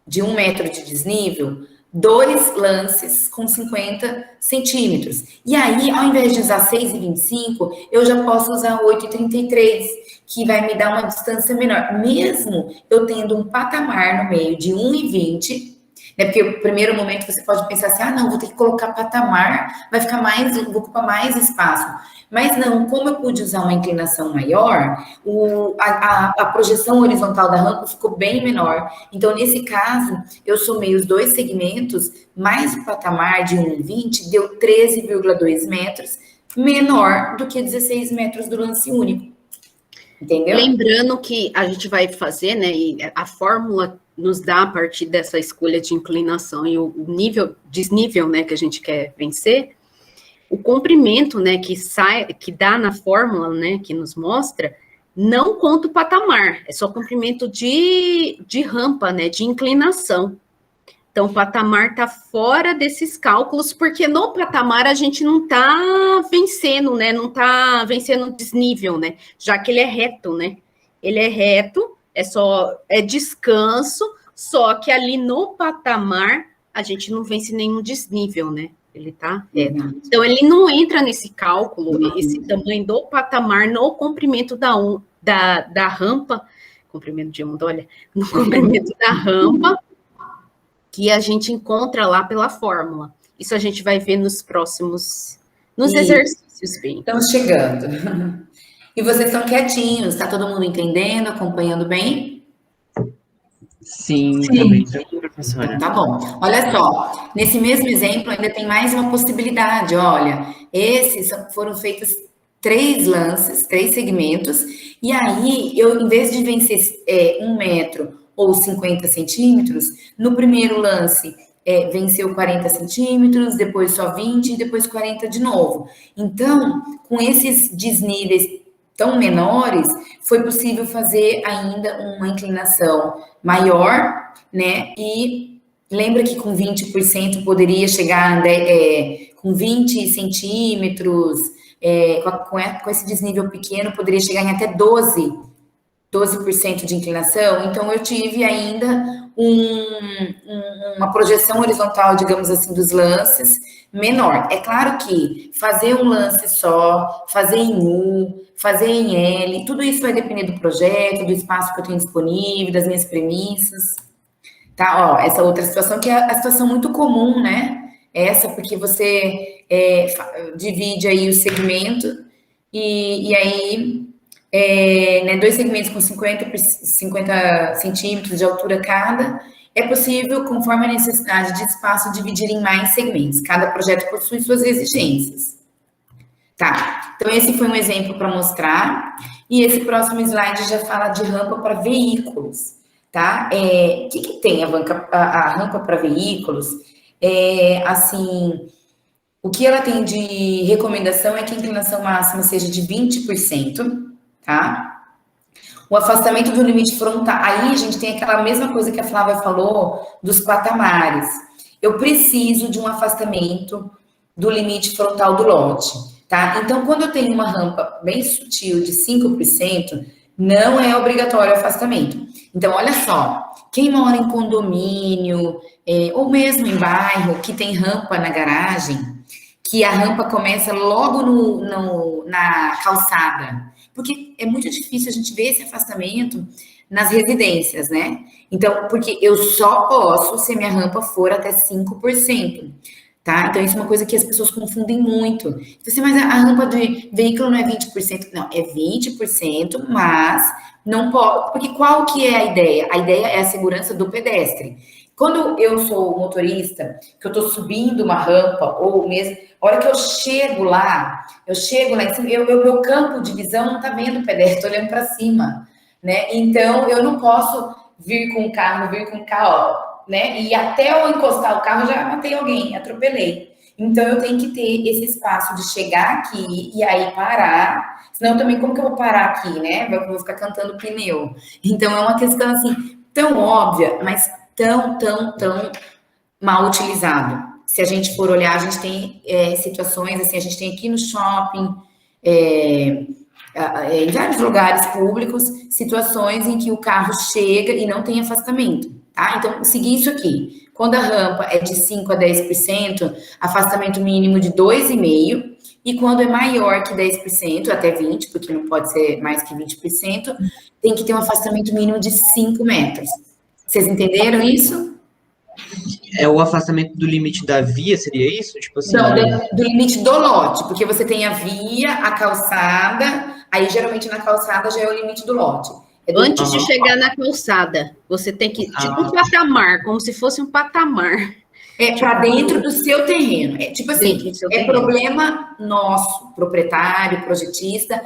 de 1 metro de desnível, 2 lances com 50 centímetros. E aí, ao invés de usar 6,25, eu já posso usar 8,33, que vai me dar uma distância menor. Mesmo eu tendo um patamar no meio de 1,20, né? Porque no primeiro momento você pode pensar assim, não, vou ter que colocar patamar, vou ocupar mais espaço. Mas não, como eu pude usar uma inclinação maior, a projeção horizontal da rampa ficou bem menor. Então, nesse caso, eu somei os 2 segmentos, mais o patamar de 1,20, deu 13,2 metros, menor do que 16 metros do lance único. Entendeu? Lembrando que a gente vai fazer, né, e a fórmula nos dá a partir dessa escolha de inclinação e o desnível, né, que a gente quer vencer, o comprimento, né, que dá na fórmula, né, que nos mostra, não conta o patamar, é só comprimento de rampa, né, de inclinação. Então, o patamar está fora desses cálculos, porque no patamar a gente não está vencendo, né, não está vencendo o desnível, né, já que ele é reto, né, ele é reto, é descanso, Só que ali no patamar, a gente não vence nenhum desnível, né? Ele tá reto. Então, ele não entra nesse cálculo, esse tamanho do patamar no comprimento da rampa, comprimento de onda, olha, no comprimento da rampa, que a gente encontra lá pela fórmula. Isso a gente vai ver nos próximos, nos exercícios, bem. Estamos chegando. E vocês estão quietinhos, tá todo mundo entendendo, acompanhando bem? Sim, também, professora. Então, tá bom. Olha só, nesse mesmo exemplo ainda tem mais uma possibilidade. Olha, esses foram feitos 3 lances, 3 segmentos, e aí eu, em vez de vencer 1 metro ou 50 centímetros, no primeiro lance venceu 40 centímetros, depois só 20 e depois 40 de novo. Então, com esses desníveis tão menores, foi possível fazer ainda uma inclinação maior, né? E lembra que com 20% poderia chegar com 20 centímetros, com esse desnível pequeno, poderia chegar em até 12% de inclinação. Então, eu tive ainda uma projeção horizontal, digamos assim, dos lances menor. É claro que fazer um lance só, fazer em U, fazer em L, tudo isso vai depender do projeto, do espaço que eu tenho disponível, das minhas premissas. Tá, ó, essa outra situação que é a situação muito comum, né? Essa, porque você divide aí o segmento e aí, né, 2 segmentos com 50 centímetros de altura cada, é possível, conforme a necessidade de espaço, dividir em mais segmentos. Cada projeto possui suas exigências. Tá, então esse foi um exemplo para mostrar. E esse próximo slide já fala de rampa para veículos. Tá? O que tem a rampa para veículos? Assim, o que ela tem de recomendação é que a inclinação máxima seja de 20%, tá? O afastamento do limite frontal. Aí a gente tem aquela mesma coisa que a Flávia falou dos patamares. Eu preciso de um afastamento do limite frontal do lote, tá? Então, quando eu tenho uma rampa bem sutil de 5%, não é obrigatório o afastamento. Então, olha só, quem mora em condomínio, ou mesmo em bairro, que tem rampa na garagem, que a rampa começa logo na calçada, porque é muito difícil a gente ver esse afastamento nas residências, né? Então, porque eu só posso se minha rampa for até 5%. Tá? Então, isso é uma coisa que as pessoas confundem muito. Você, mas a rampa do veículo não é 20%? Não, é 20%, mas não pode. Porque qual que é a ideia? A ideia é a segurança do pedestre. Quando eu sou motorista, que eu estou subindo uma rampa, ou mesmo, a hora que eu chego lá em cima, meu campo de visão não está vendo o pedestre, estou olhando para cima, né? Então, eu não posso vir com o carro, né? E até eu encostar o carro, já matei alguém, atropelei. Então, eu tenho que ter esse espaço de chegar aqui e aí parar. Senão, também, como que eu vou parar aqui, né? Eu vou ficar cantando pneu. Então, é uma questão, assim, tão óbvia, mas tão mal utilizado. Se a gente for olhar, a gente tem situações, assim, a gente tem aqui no shopping, em vários lugares públicos, situações em que o carro chega e não tem afastamento. Tá? Então, seguir isso aqui. Quando a rampa é de 5% a 10%, afastamento mínimo de 2,5%, e quando é maior que 10%, até 20%, porque não pode ser mais que 20%, tem que ter um afastamento mínimo de 5 metros. Vocês entenderam isso? É o afastamento do limite da via, seria isso? Tipo assim, não, do limite do lote, porque você tem a via, a calçada, aí geralmente na calçada já é o limite do lote. Antes de chegar na calçada, você tem que, tipo um patamar, como se fosse um patamar. Para dentro do seu terreno. Tipo assim, problema nosso, proprietário, projetista,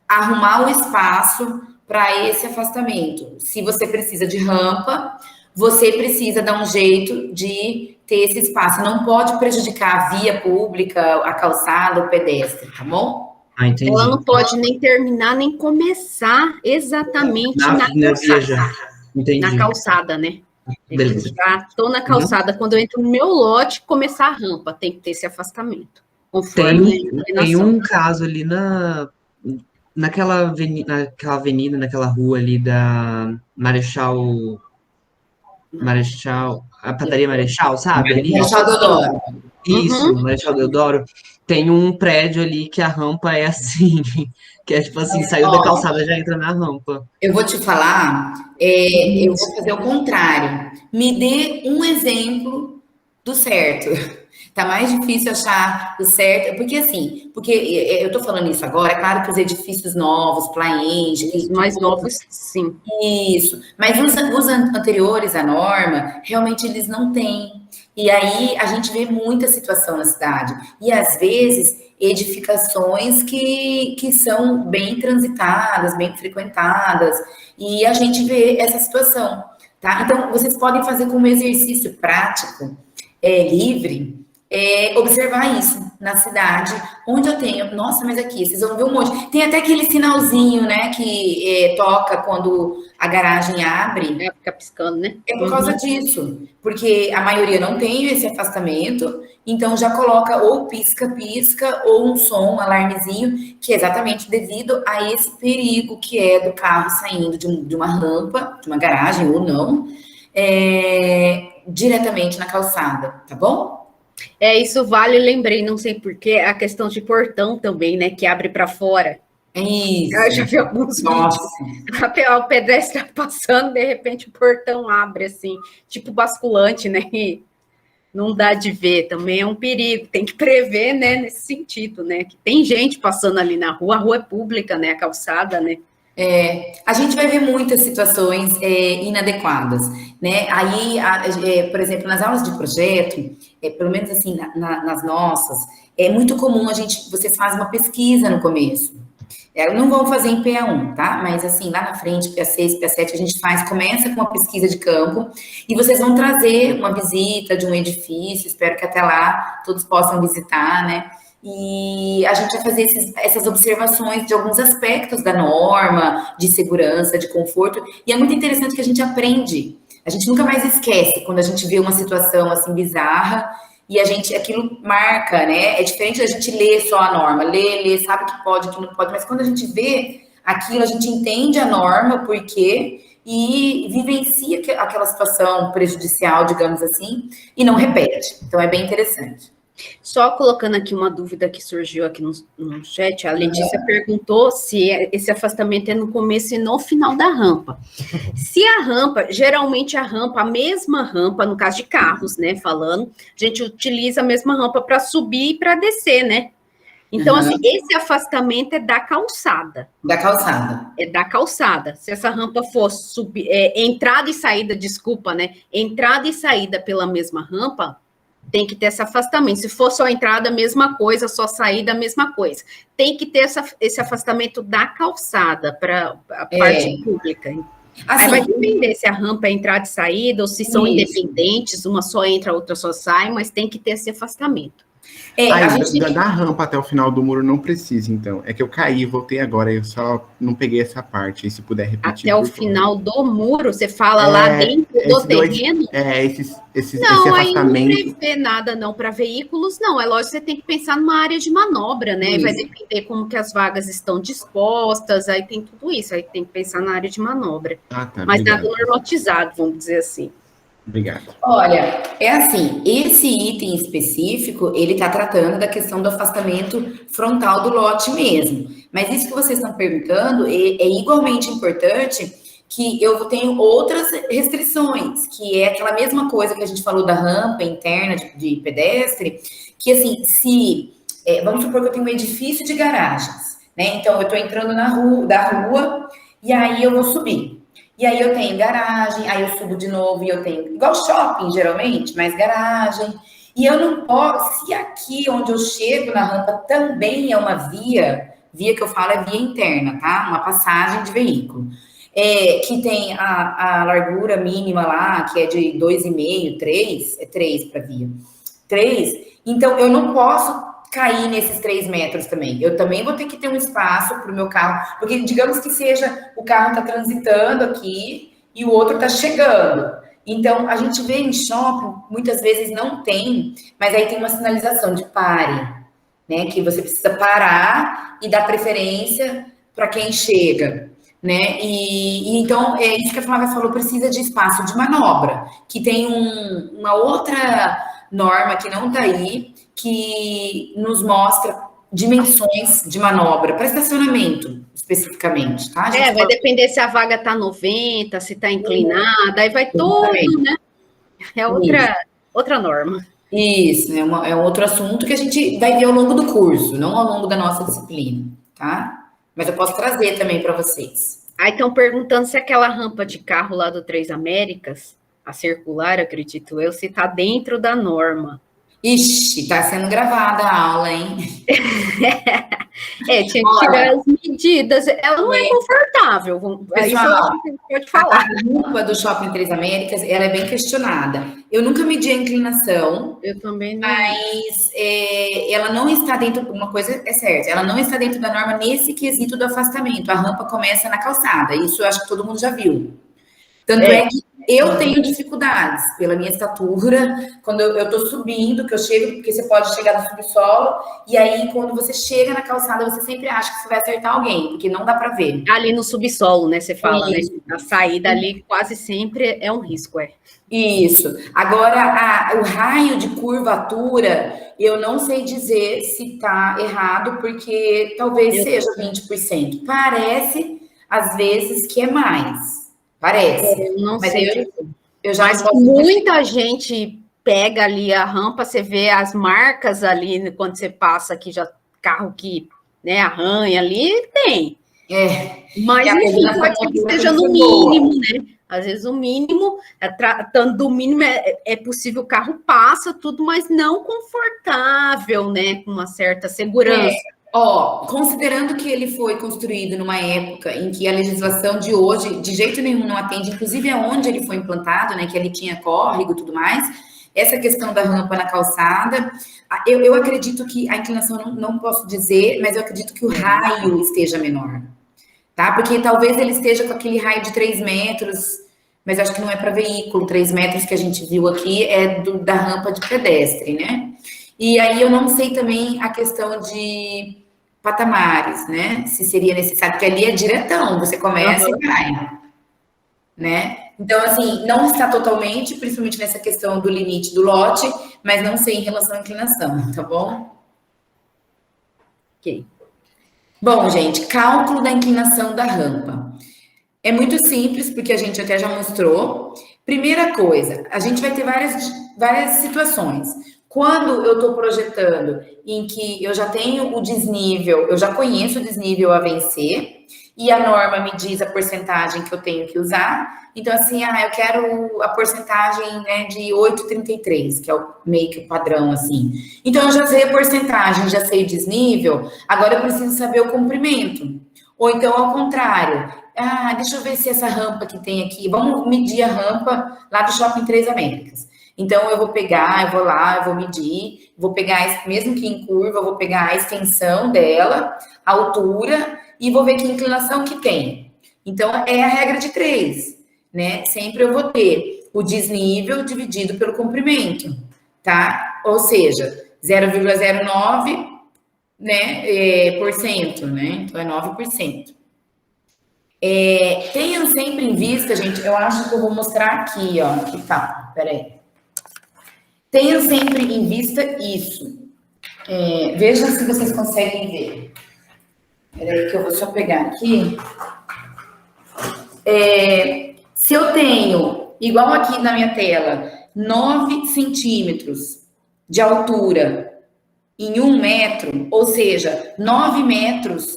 arrumar o espaço para esse afastamento. Se você precisa de rampa, você precisa dar um jeito de ter esse espaço. Não pode prejudicar a via pública, a calçada, o pedestre, tá bom? Ela não pode nem terminar, nem começar exatamente na calçada. Na calçada, né? Beleza. Já estou na calçada. Quando eu entro no meu lote, começar a rampa, tem que ter esse afastamento. Tem um caso ali naquela avenida, naquela rua ali da Marechal Marechal, a padaria Marechal, sabe? Ali. Marechal Deodoro. Isso, Marechal Deodoro. Tem um prédio ali que a rampa é assim, que é tipo assim, saiu da Ó, calçada já entra na rampa. eu vou te falar, eu vou fazer o contrário. Me dê um exemplo do certo. Tá mais difícil achar o certo, porque assim, porque eu tô falando isso agora, é claro que os edifícios novos, Plaenge, Os mais novos, sim. isso, mas os anteriores à norma, realmente eles não têm. E aí a gente vê muita situação na cidade. E às vezes edificações que são bem transitadas, bem frequentadas, e a gente vê essa situação, tá? Então, vocês podem fazer como exercício prático, livre, observar isso na cidade, onde eu tenho. Nossa, mas aqui, vocês vão ver um monte. Tem até aquele sinalzinho, né, que toca quando a garagem abre. Fica piscando, né? É por causa disso, porque a maioria não tem esse afastamento, então já coloca ou pisca-pisca ou um som, um alarmezinho, que é exatamente devido a esse perigo que é do carro saindo de uma rampa, de uma garagem ou não, diretamente na calçada, tá bom? Isso vale, lembrei, não sei porquê, a questão de portão também, né, que abre para fora. Eu já Isso. vi alguns Nossa. vídeos, o pedestre tá passando, de repente o portão abre, assim, tipo basculante, né, e não dá de ver, também é um perigo, tem que prever, né, nesse sentido, né, que tem gente passando ali na rua, a rua é pública, né, a calçada, né. A gente vai ver muitas situações inadequadas, né? Aí, por exemplo, nas aulas de projeto, pelo menos assim, nas nossas, é muito comum vocês fazem uma pesquisa no começo. Não vão fazer em PA1, tá? Mas assim, lá na frente, PA6, PA7, a gente começa com uma pesquisa de campo e vocês vão trazer uma visita de um edifício, espero que até lá todos possam visitar, né? E a gente vai fazer essas observações de alguns aspectos da norma, de segurança, de conforto, e é muito interessante que a gente aprende. A gente nunca mais esquece quando a gente vê uma situação assim bizarra e aquilo marca, né? É diferente da gente ler só a norma, ler, sabe que pode, que não pode, mas quando a gente vê aquilo, a gente entende a norma, por quê, e vivencia aquela situação prejudicial, digamos assim, e não repete. Então é bem interessante. Só colocando aqui uma dúvida que surgiu aqui no chat, a Letícia perguntou se esse afastamento é no começo e no final da rampa. Se a rampa, geralmente a mesma rampa, no caso de carros, né, falando, a gente utiliza a mesma rampa para subir e para descer, né? Então, assim, esse afastamento é da calçada. Da calçada. É da calçada. Se essa rampa fosse entrada e saída, desculpa, né? Entrada e saída pela mesma rampa, tem que ter esse afastamento. Se for só entrada, mesma coisa, só saída, mesma coisa. Tem que ter esse afastamento da calçada para a parte pública. Assim, aí vai depender se a rampa é entrada e saída, ou se são independentes, uma só entra, a outra só sai, mas tem que ter esse afastamento. Da rampa até o final do muro não precisa, então. É que eu caí, voltei agora, eu só não peguei essa parte. E se puder repetir. Até o final do muro, você fala lá dentro do terreno? Esse afastamento. Aí não prevê nada não para veículos, não. É lógico que você tem que pensar numa área de manobra, né? Vai depender como que as vagas estão dispostas, aí tem tudo isso. Aí tem que pensar na área de manobra. Mas nada normatizado, vamos dizer assim. Obrigado. Olha, é assim, esse item específico, ele está tratando da questão do afastamento frontal do lote mesmo. Mas isso que vocês estão perguntando é igualmente importante que eu tenho outras restrições, que é aquela mesma coisa que a gente falou da rampa interna de pedestre, que assim, vamos supor que eu tenho um edifício de garagens, né? Então, eu estou entrando da rua e aí eu vou subir. E aí eu tenho garagem, aí eu subo de novo e eu tenho, igual shopping geralmente, mas garagem. E eu não posso, se aqui onde eu chego na rampa também é uma via que eu falo é via interna, tá? Uma passagem de veículo. Que tem a largura mínima lá, que é de 2,5, 3, 3 para via. 3, então eu não posso cair nesses 3 metros também. Eu também vou ter que ter um espaço para o meu carro, porque digamos que seja o carro está transitando aqui e o outro está chegando. Então, a gente vê em shopping, muitas vezes não tem, mas aí tem uma sinalização de pare, né? Que você precisa parar e dar preferência para quem chega. né? E então, é isso que a Flávia falou, precisa de espaço de manobra, que tem uma outra norma que não está aí, que nos mostra dimensões de manobra para estacionamento, especificamente, tá? Vai depender se a vaga está 90, se está inclinada, aí vai todo, né? É outra norma. Isso, é um outro assunto que a gente vai ver ao longo do curso, não ao longo da nossa disciplina, tá? Mas eu posso trazer também para vocês. Aí estão perguntando se aquela rampa de carro lá do Três Américas, a circular, acredito eu, se está dentro da norma. Ixi, tá sendo gravada a aula, hein? Tinha que tirar as medidas. Ela não é confortável. Pessoal, isso pode falar. A rampa do Shopping Três Américas, ela é bem questionada. Eu nunca medi a inclinação. Eu também não. Mas ela não está dentro, uma coisa é certa, ela não está dentro da norma nesse quesito do afastamento. A rampa começa na calçada, isso eu acho que todo mundo já viu. Tanto é que eu tenho dificuldades pela minha estatura, quando eu tô subindo, que eu chego, porque você pode chegar no subsolo, e aí quando você chega na calçada, você sempre acha que você vai acertar alguém, porque não dá para ver. Ali no subsolo, né, você fala, Isso. né? A saída ali quase sempre é um risco, Isso. Agora, o raio de curvatura, eu não sei dizer se tá errado, porque talvez seja 20%. Parece, às vezes, que é mais. Parece. Eu não Mas sei. eu já Mas posso muita gente pega ali a rampa, você vê as marcas ali, quando você passa aqui, já carro que, né, arranha ali, tem. Mas, enfim, pode ser que esteja no mínimo, né? Às vezes o mínimo, tratando do mínimo, é possível o carro passa, tudo, mas não confortável, né? Com uma certa segurança. Considerando que ele foi construído numa época em que a legislação de hoje de jeito nenhum não atende, inclusive aonde ele foi implantado, né, que ele tinha córrego e tudo mais, essa questão da rampa na calçada, eu acredito que a inclinação, não posso dizer, mas eu acredito que o raio esteja menor, tá? Porque talvez ele esteja com aquele raio de 3 metros, mas acho que não é para veículo, 3 metros que a gente viu aqui é da rampa de pedestre, né? E aí eu não sei também a questão de patamares, né? Se seria necessário, porque ali é diretão, você começa e vai, né? Então, assim, não está totalmente, principalmente nessa questão do limite do lote, mas não sei em relação à inclinação, tá bom? Ok. Bom, gente, cálculo da inclinação da rampa. É muito simples, porque a gente até já mostrou. Primeira coisa, a gente vai ter várias situações. Quando eu estou projetando em que eu já tenho o desnível, eu já conheço o desnível a vencer, e a norma me diz a porcentagem que eu tenho que usar, então assim, eu quero a porcentagem, né, de 8,33, que é meio que o padrão, assim. Então eu já sei a porcentagem, já sei o desnível, agora eu preciso saber o comprimento. Ou então, ao contrário, deixa eu ver se essa rampa que tem aqui, vamos medir a rampa lá do Shopping Três Américas. Então, eu vou pegar, eu vou lá, eu vou medir, vou pegar, mesmo que em curva, eu vou pegar a extensão dela, a altura, e vou ver que inclinação que tem. Então, é a regra de 3, né? Sempre eu vou ter o desnível dividido pelo comprimento, tá? Ou seja, 0,09, né, por cento, né? Então, é 9%. Tenham sempre em vista, gente, eu acho que eu vou mostrar aqui, ó, que tá, peraí. Tenham sempre em vista isso. Vejam se vocês conseguem ver. Peraí que eu vou só pegar aqui. Se eu tenho, igual aqui na minha tela, 9 centímetros de altura em 1 metro, ou seja, 9 metros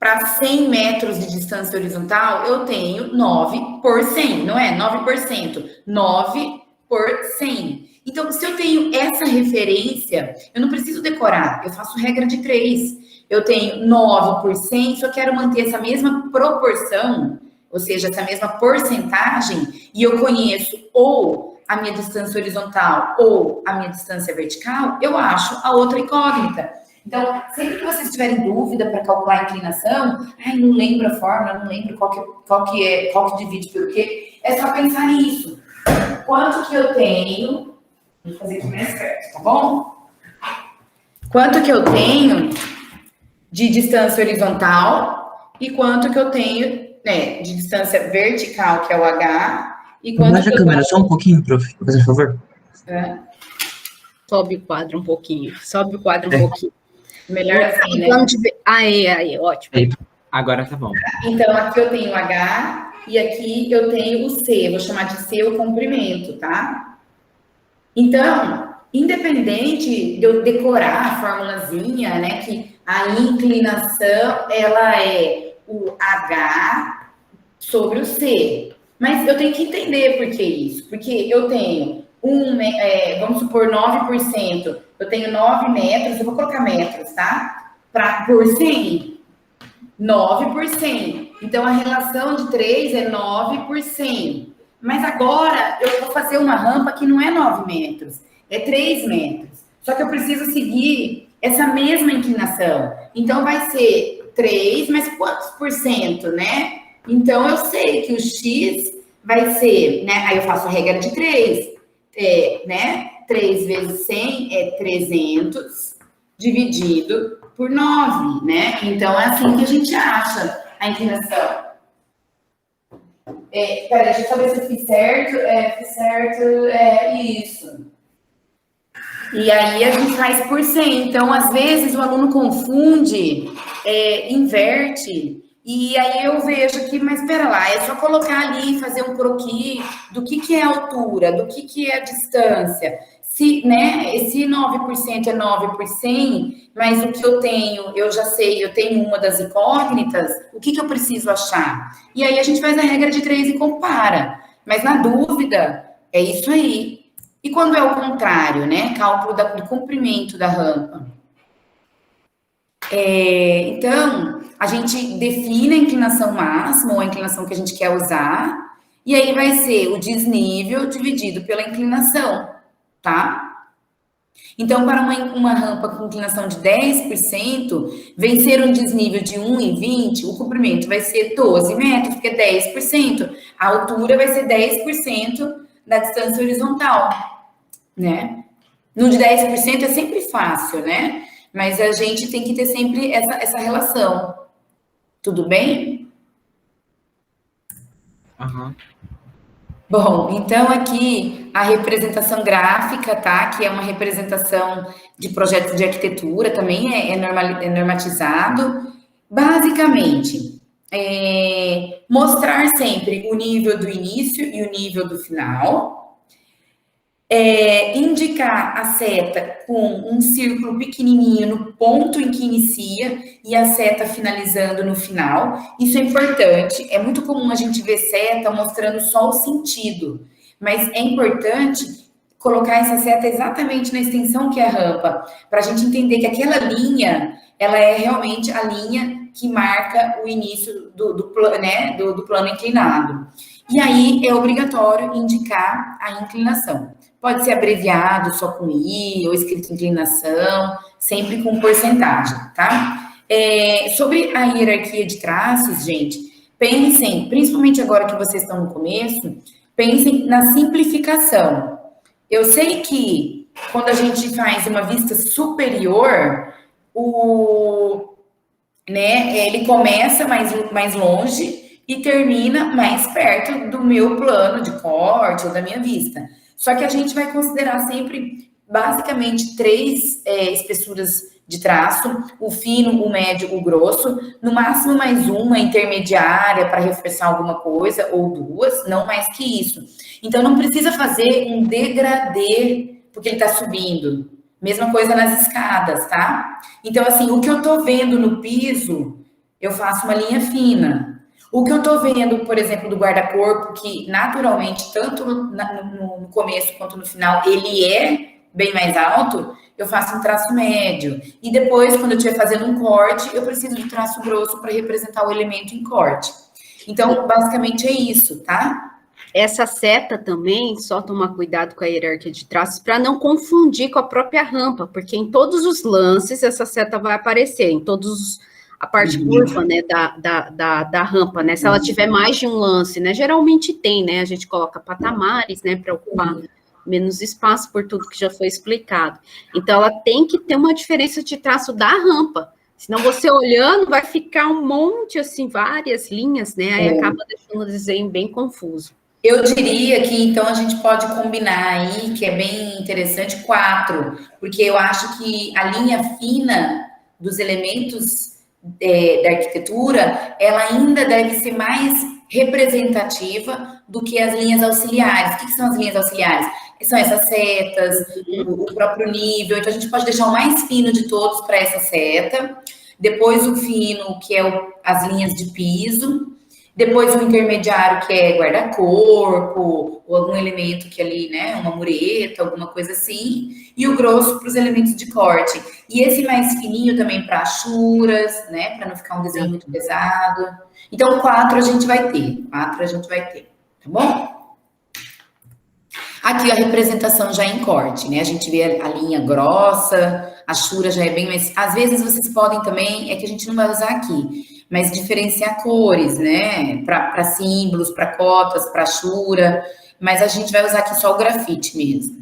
para 100 metros de distância horizontal, eu tenho 9 por 100, não é? 9%. 9 por 100. Então, se eu tenho essa referência, eu não preciso decorar, eu faço regra de 3. Eu tenho 9 por 100, se eu quero manter essa mesma proporção, ou seja, essa mesma porcentagem, e eu conheço ou a minha distância horizontal ou a minha distância vertical, eu acho a outra incógnita. Então, sempre que vocês tiverem dúvida para calcular a inclinação, não lembro a fórmula, não lembro qual que divide pelo quê, é só pensar nisso. Quanto que eu tenho... Vou fazer aqui mais perto, tá bom? Quanto que eu tenho de distância horizontal e quanto que eu tenho, né, de distância vertical, que é o H, e quanto Abaixa que a câmera só um pouquinho, prof, por favor. Sobe o quadro um pouquinho. Sobe o quadro um pouquinho. Melhor assim, né? Plano de ver. Aí, ótimo. Aí, agora tá bom. Então, aqui eu tenho o H e aqui eu tenho o C. Vou chamar de C o comprimento, tá? Então, independente de eu decorar a formulazinha, né? Que a inclinação, ela é o H sobre o C. Mas eu tenho que entender por que isso. Porque eu tenho vamos supor, 9%. Eu tenho 9 metros, eu vou colocar metros, tá? Por 100. 9 por 100. Então, a relação de 3 é 9 por 100. Mas agora, eu vou fazer uma rampa que não é 9 metros, é 3 metros. Só que eu preciso seguir essa mesma inclinação. Então, vai ser 3, mas quantos por cento, né? Então, eu sei que o X vai ser, né? Aí eu faço a regra de 3, né? 3 vezes 100 é 300, dividido por 9, né? Então, é assim que a gente acha a inclinação. Peraí, deixa eu saber se eu fiz certo. Fiz certo, isso. E aí, a gente faz por 100. Então, às vezes, o aluno confunde, inverte, e aí eu vejo que, mas espera lá, é só colocar ali, fazer um croquis do que é a altura, do que é a distância. Se, né, esse 9% é 9 por 100, mas o que eu tenho, eu já sei, eu tenho uma das incógnitas, o que eu preciso achar? E aí a gente faz a regra de 3 e compara. Mas na dúvida, é isso aí. E quando é o contrário, né? Cálculo do comprimento da rampa. Então, a gente define a inclinação máxima, ou a inclinação que a gente quer usar, e aí vai ser o desnível dividido pela inclinação, tá? Então, para uma rampa com inclinação de 10%, vencer um desnível de 1,20, o comprimento vai ser 12 metros, porque é 10%. A altura vai ser 10% da distância horizontal, né? No de 10% é sempre fácil, né? Mas a gente tem que ter sempre essa relação. Tudo bem? Aham. Bom, então aqui a representação gráfica, tá? Que é uma representação de projetos de arquitetura, também é normatizado. Basicamente, mostrar sempre o nível do início e o nível do final. Indicar a seta com um círculo pequenininho no ponto em que inicia e a seta finalizando no final. Isso é importante. É muito comum a gente ver seta mostrando só o sentido, mas é importante colocar essa seta exatamente na extensão que é a rampa, para a gente entender que aquela linha, ela é realmente a linha que marca o início do plano inclinado. E aí é obrigatório indicar a inclinação. Pode ser abreviado só com I, ou escrito inclinação, sempre com porcentagem, tá? Sobre a hierarquia de traços, gente, pensem, principalmente agora que vocês estão no começo, pensem na simplificação. Eu sei que quando a gente faz uma vista superior, ele começa mais longe e termina mais perto do meu plano de corte ou da minha vista. Só que a gente vai considerar sempre, basicamente, 3 espessuras de traço, o fino, o médio, o grosso, no máximo mais uma intermediária para reforçar alguma coisa, ou 2, não mais que isso. Então, não precisa fazer um degradê, porque ele está subindo. Mesma coisa nas escadas, tá? Então, assim, o que eu tô vendo no piso, eu faço uma linha fina. O que eu tô vendo, por exemplo, do guarda-corpo, que naturalmente, tanto no começo quanto no final, ele é bem mais alto, eu faço um traço médio. E depois, quando eu estiver fazendo um corte, eu preciso de traço grosso para representar o elemento em corte. Então, basicamente é isso, tá? Essa seta também, só tomar cuidado com a hierarquia de traços para não confundir com a própria rampa, porque em todos os lances essa seta vai aparecer, em todos a parte curva, né, da rampa, né, se ela tiver mais de um lance, né, geralmente tem, né, a gente coloca patamares, né, para ocupar menos espaço por tudo que já foi explicado. Então, ela tem que ter uma diferença de traço da rampa, Senão você olhando vai ficar um monte, assim, várias linhas, né? Aí acaba deixando o desenho bem confuso. Eu diria que, então, a gente pode combinar aí, que é bem interessante, 4, porque eu acho que a linha fina dos elementos da arquitetura, ela ainda deve ser mais representativa do que as linhas auxiliares. O que são as linhas auxiliares? São essas setas, o próprio nível. Então, a gente pode deixar o mais fino de todos para essa seta, depois o fino, que é as linhas de piso, depois o intermediário, que é guarda-corpo, ou algum elemento que ali, né, uma mureta, alguma coisa assim, e o grosso para os elementos de corte. E esse mais fininho também para achuras, né, para não ficar um desenho muito pesado. Então, 4 a gente vai ter, tá bom? Aqui a representação já em corte, né, a gente vê a linha grossa, a achura já é bem mais... Às vezes vocês podem também, é que a gente não vai usar aqui, mas diferenciar cores, né? Para símbolos, para cotas, para achura, mas a gente vai usar aqui só o grafite mesmo.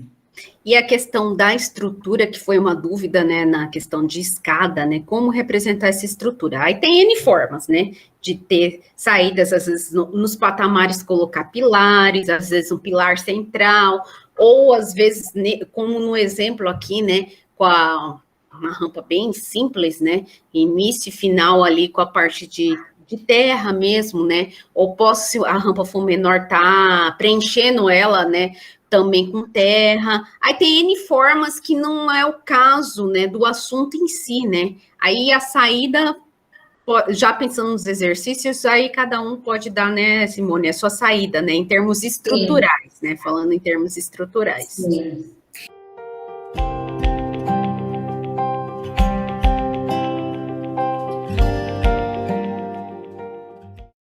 E a questão da estrutura, que foi uma dúvida, né, na questão de escada, né, como representar essa estrutura? Aí tem N formas, né, de ter saídas, às vezes, nos patamares colocar pilares, às vezes um pilar central, ou às vezes, como no exemplo aqui, né, com uma rampa bem simples, né, início e final ali com a parte de terra mesmo, né, ou posso, se a rampa for menor, tá preenchendo ela, né, também com terra. Aí tem N formas que não é o caso, né, do assunto em si, né, aí a saída, já pensando nos exercícios, aí cada um pode dar, né, Simone, a sua saída, né, em termos estruturais, né, falando em termos estruturais. Sim.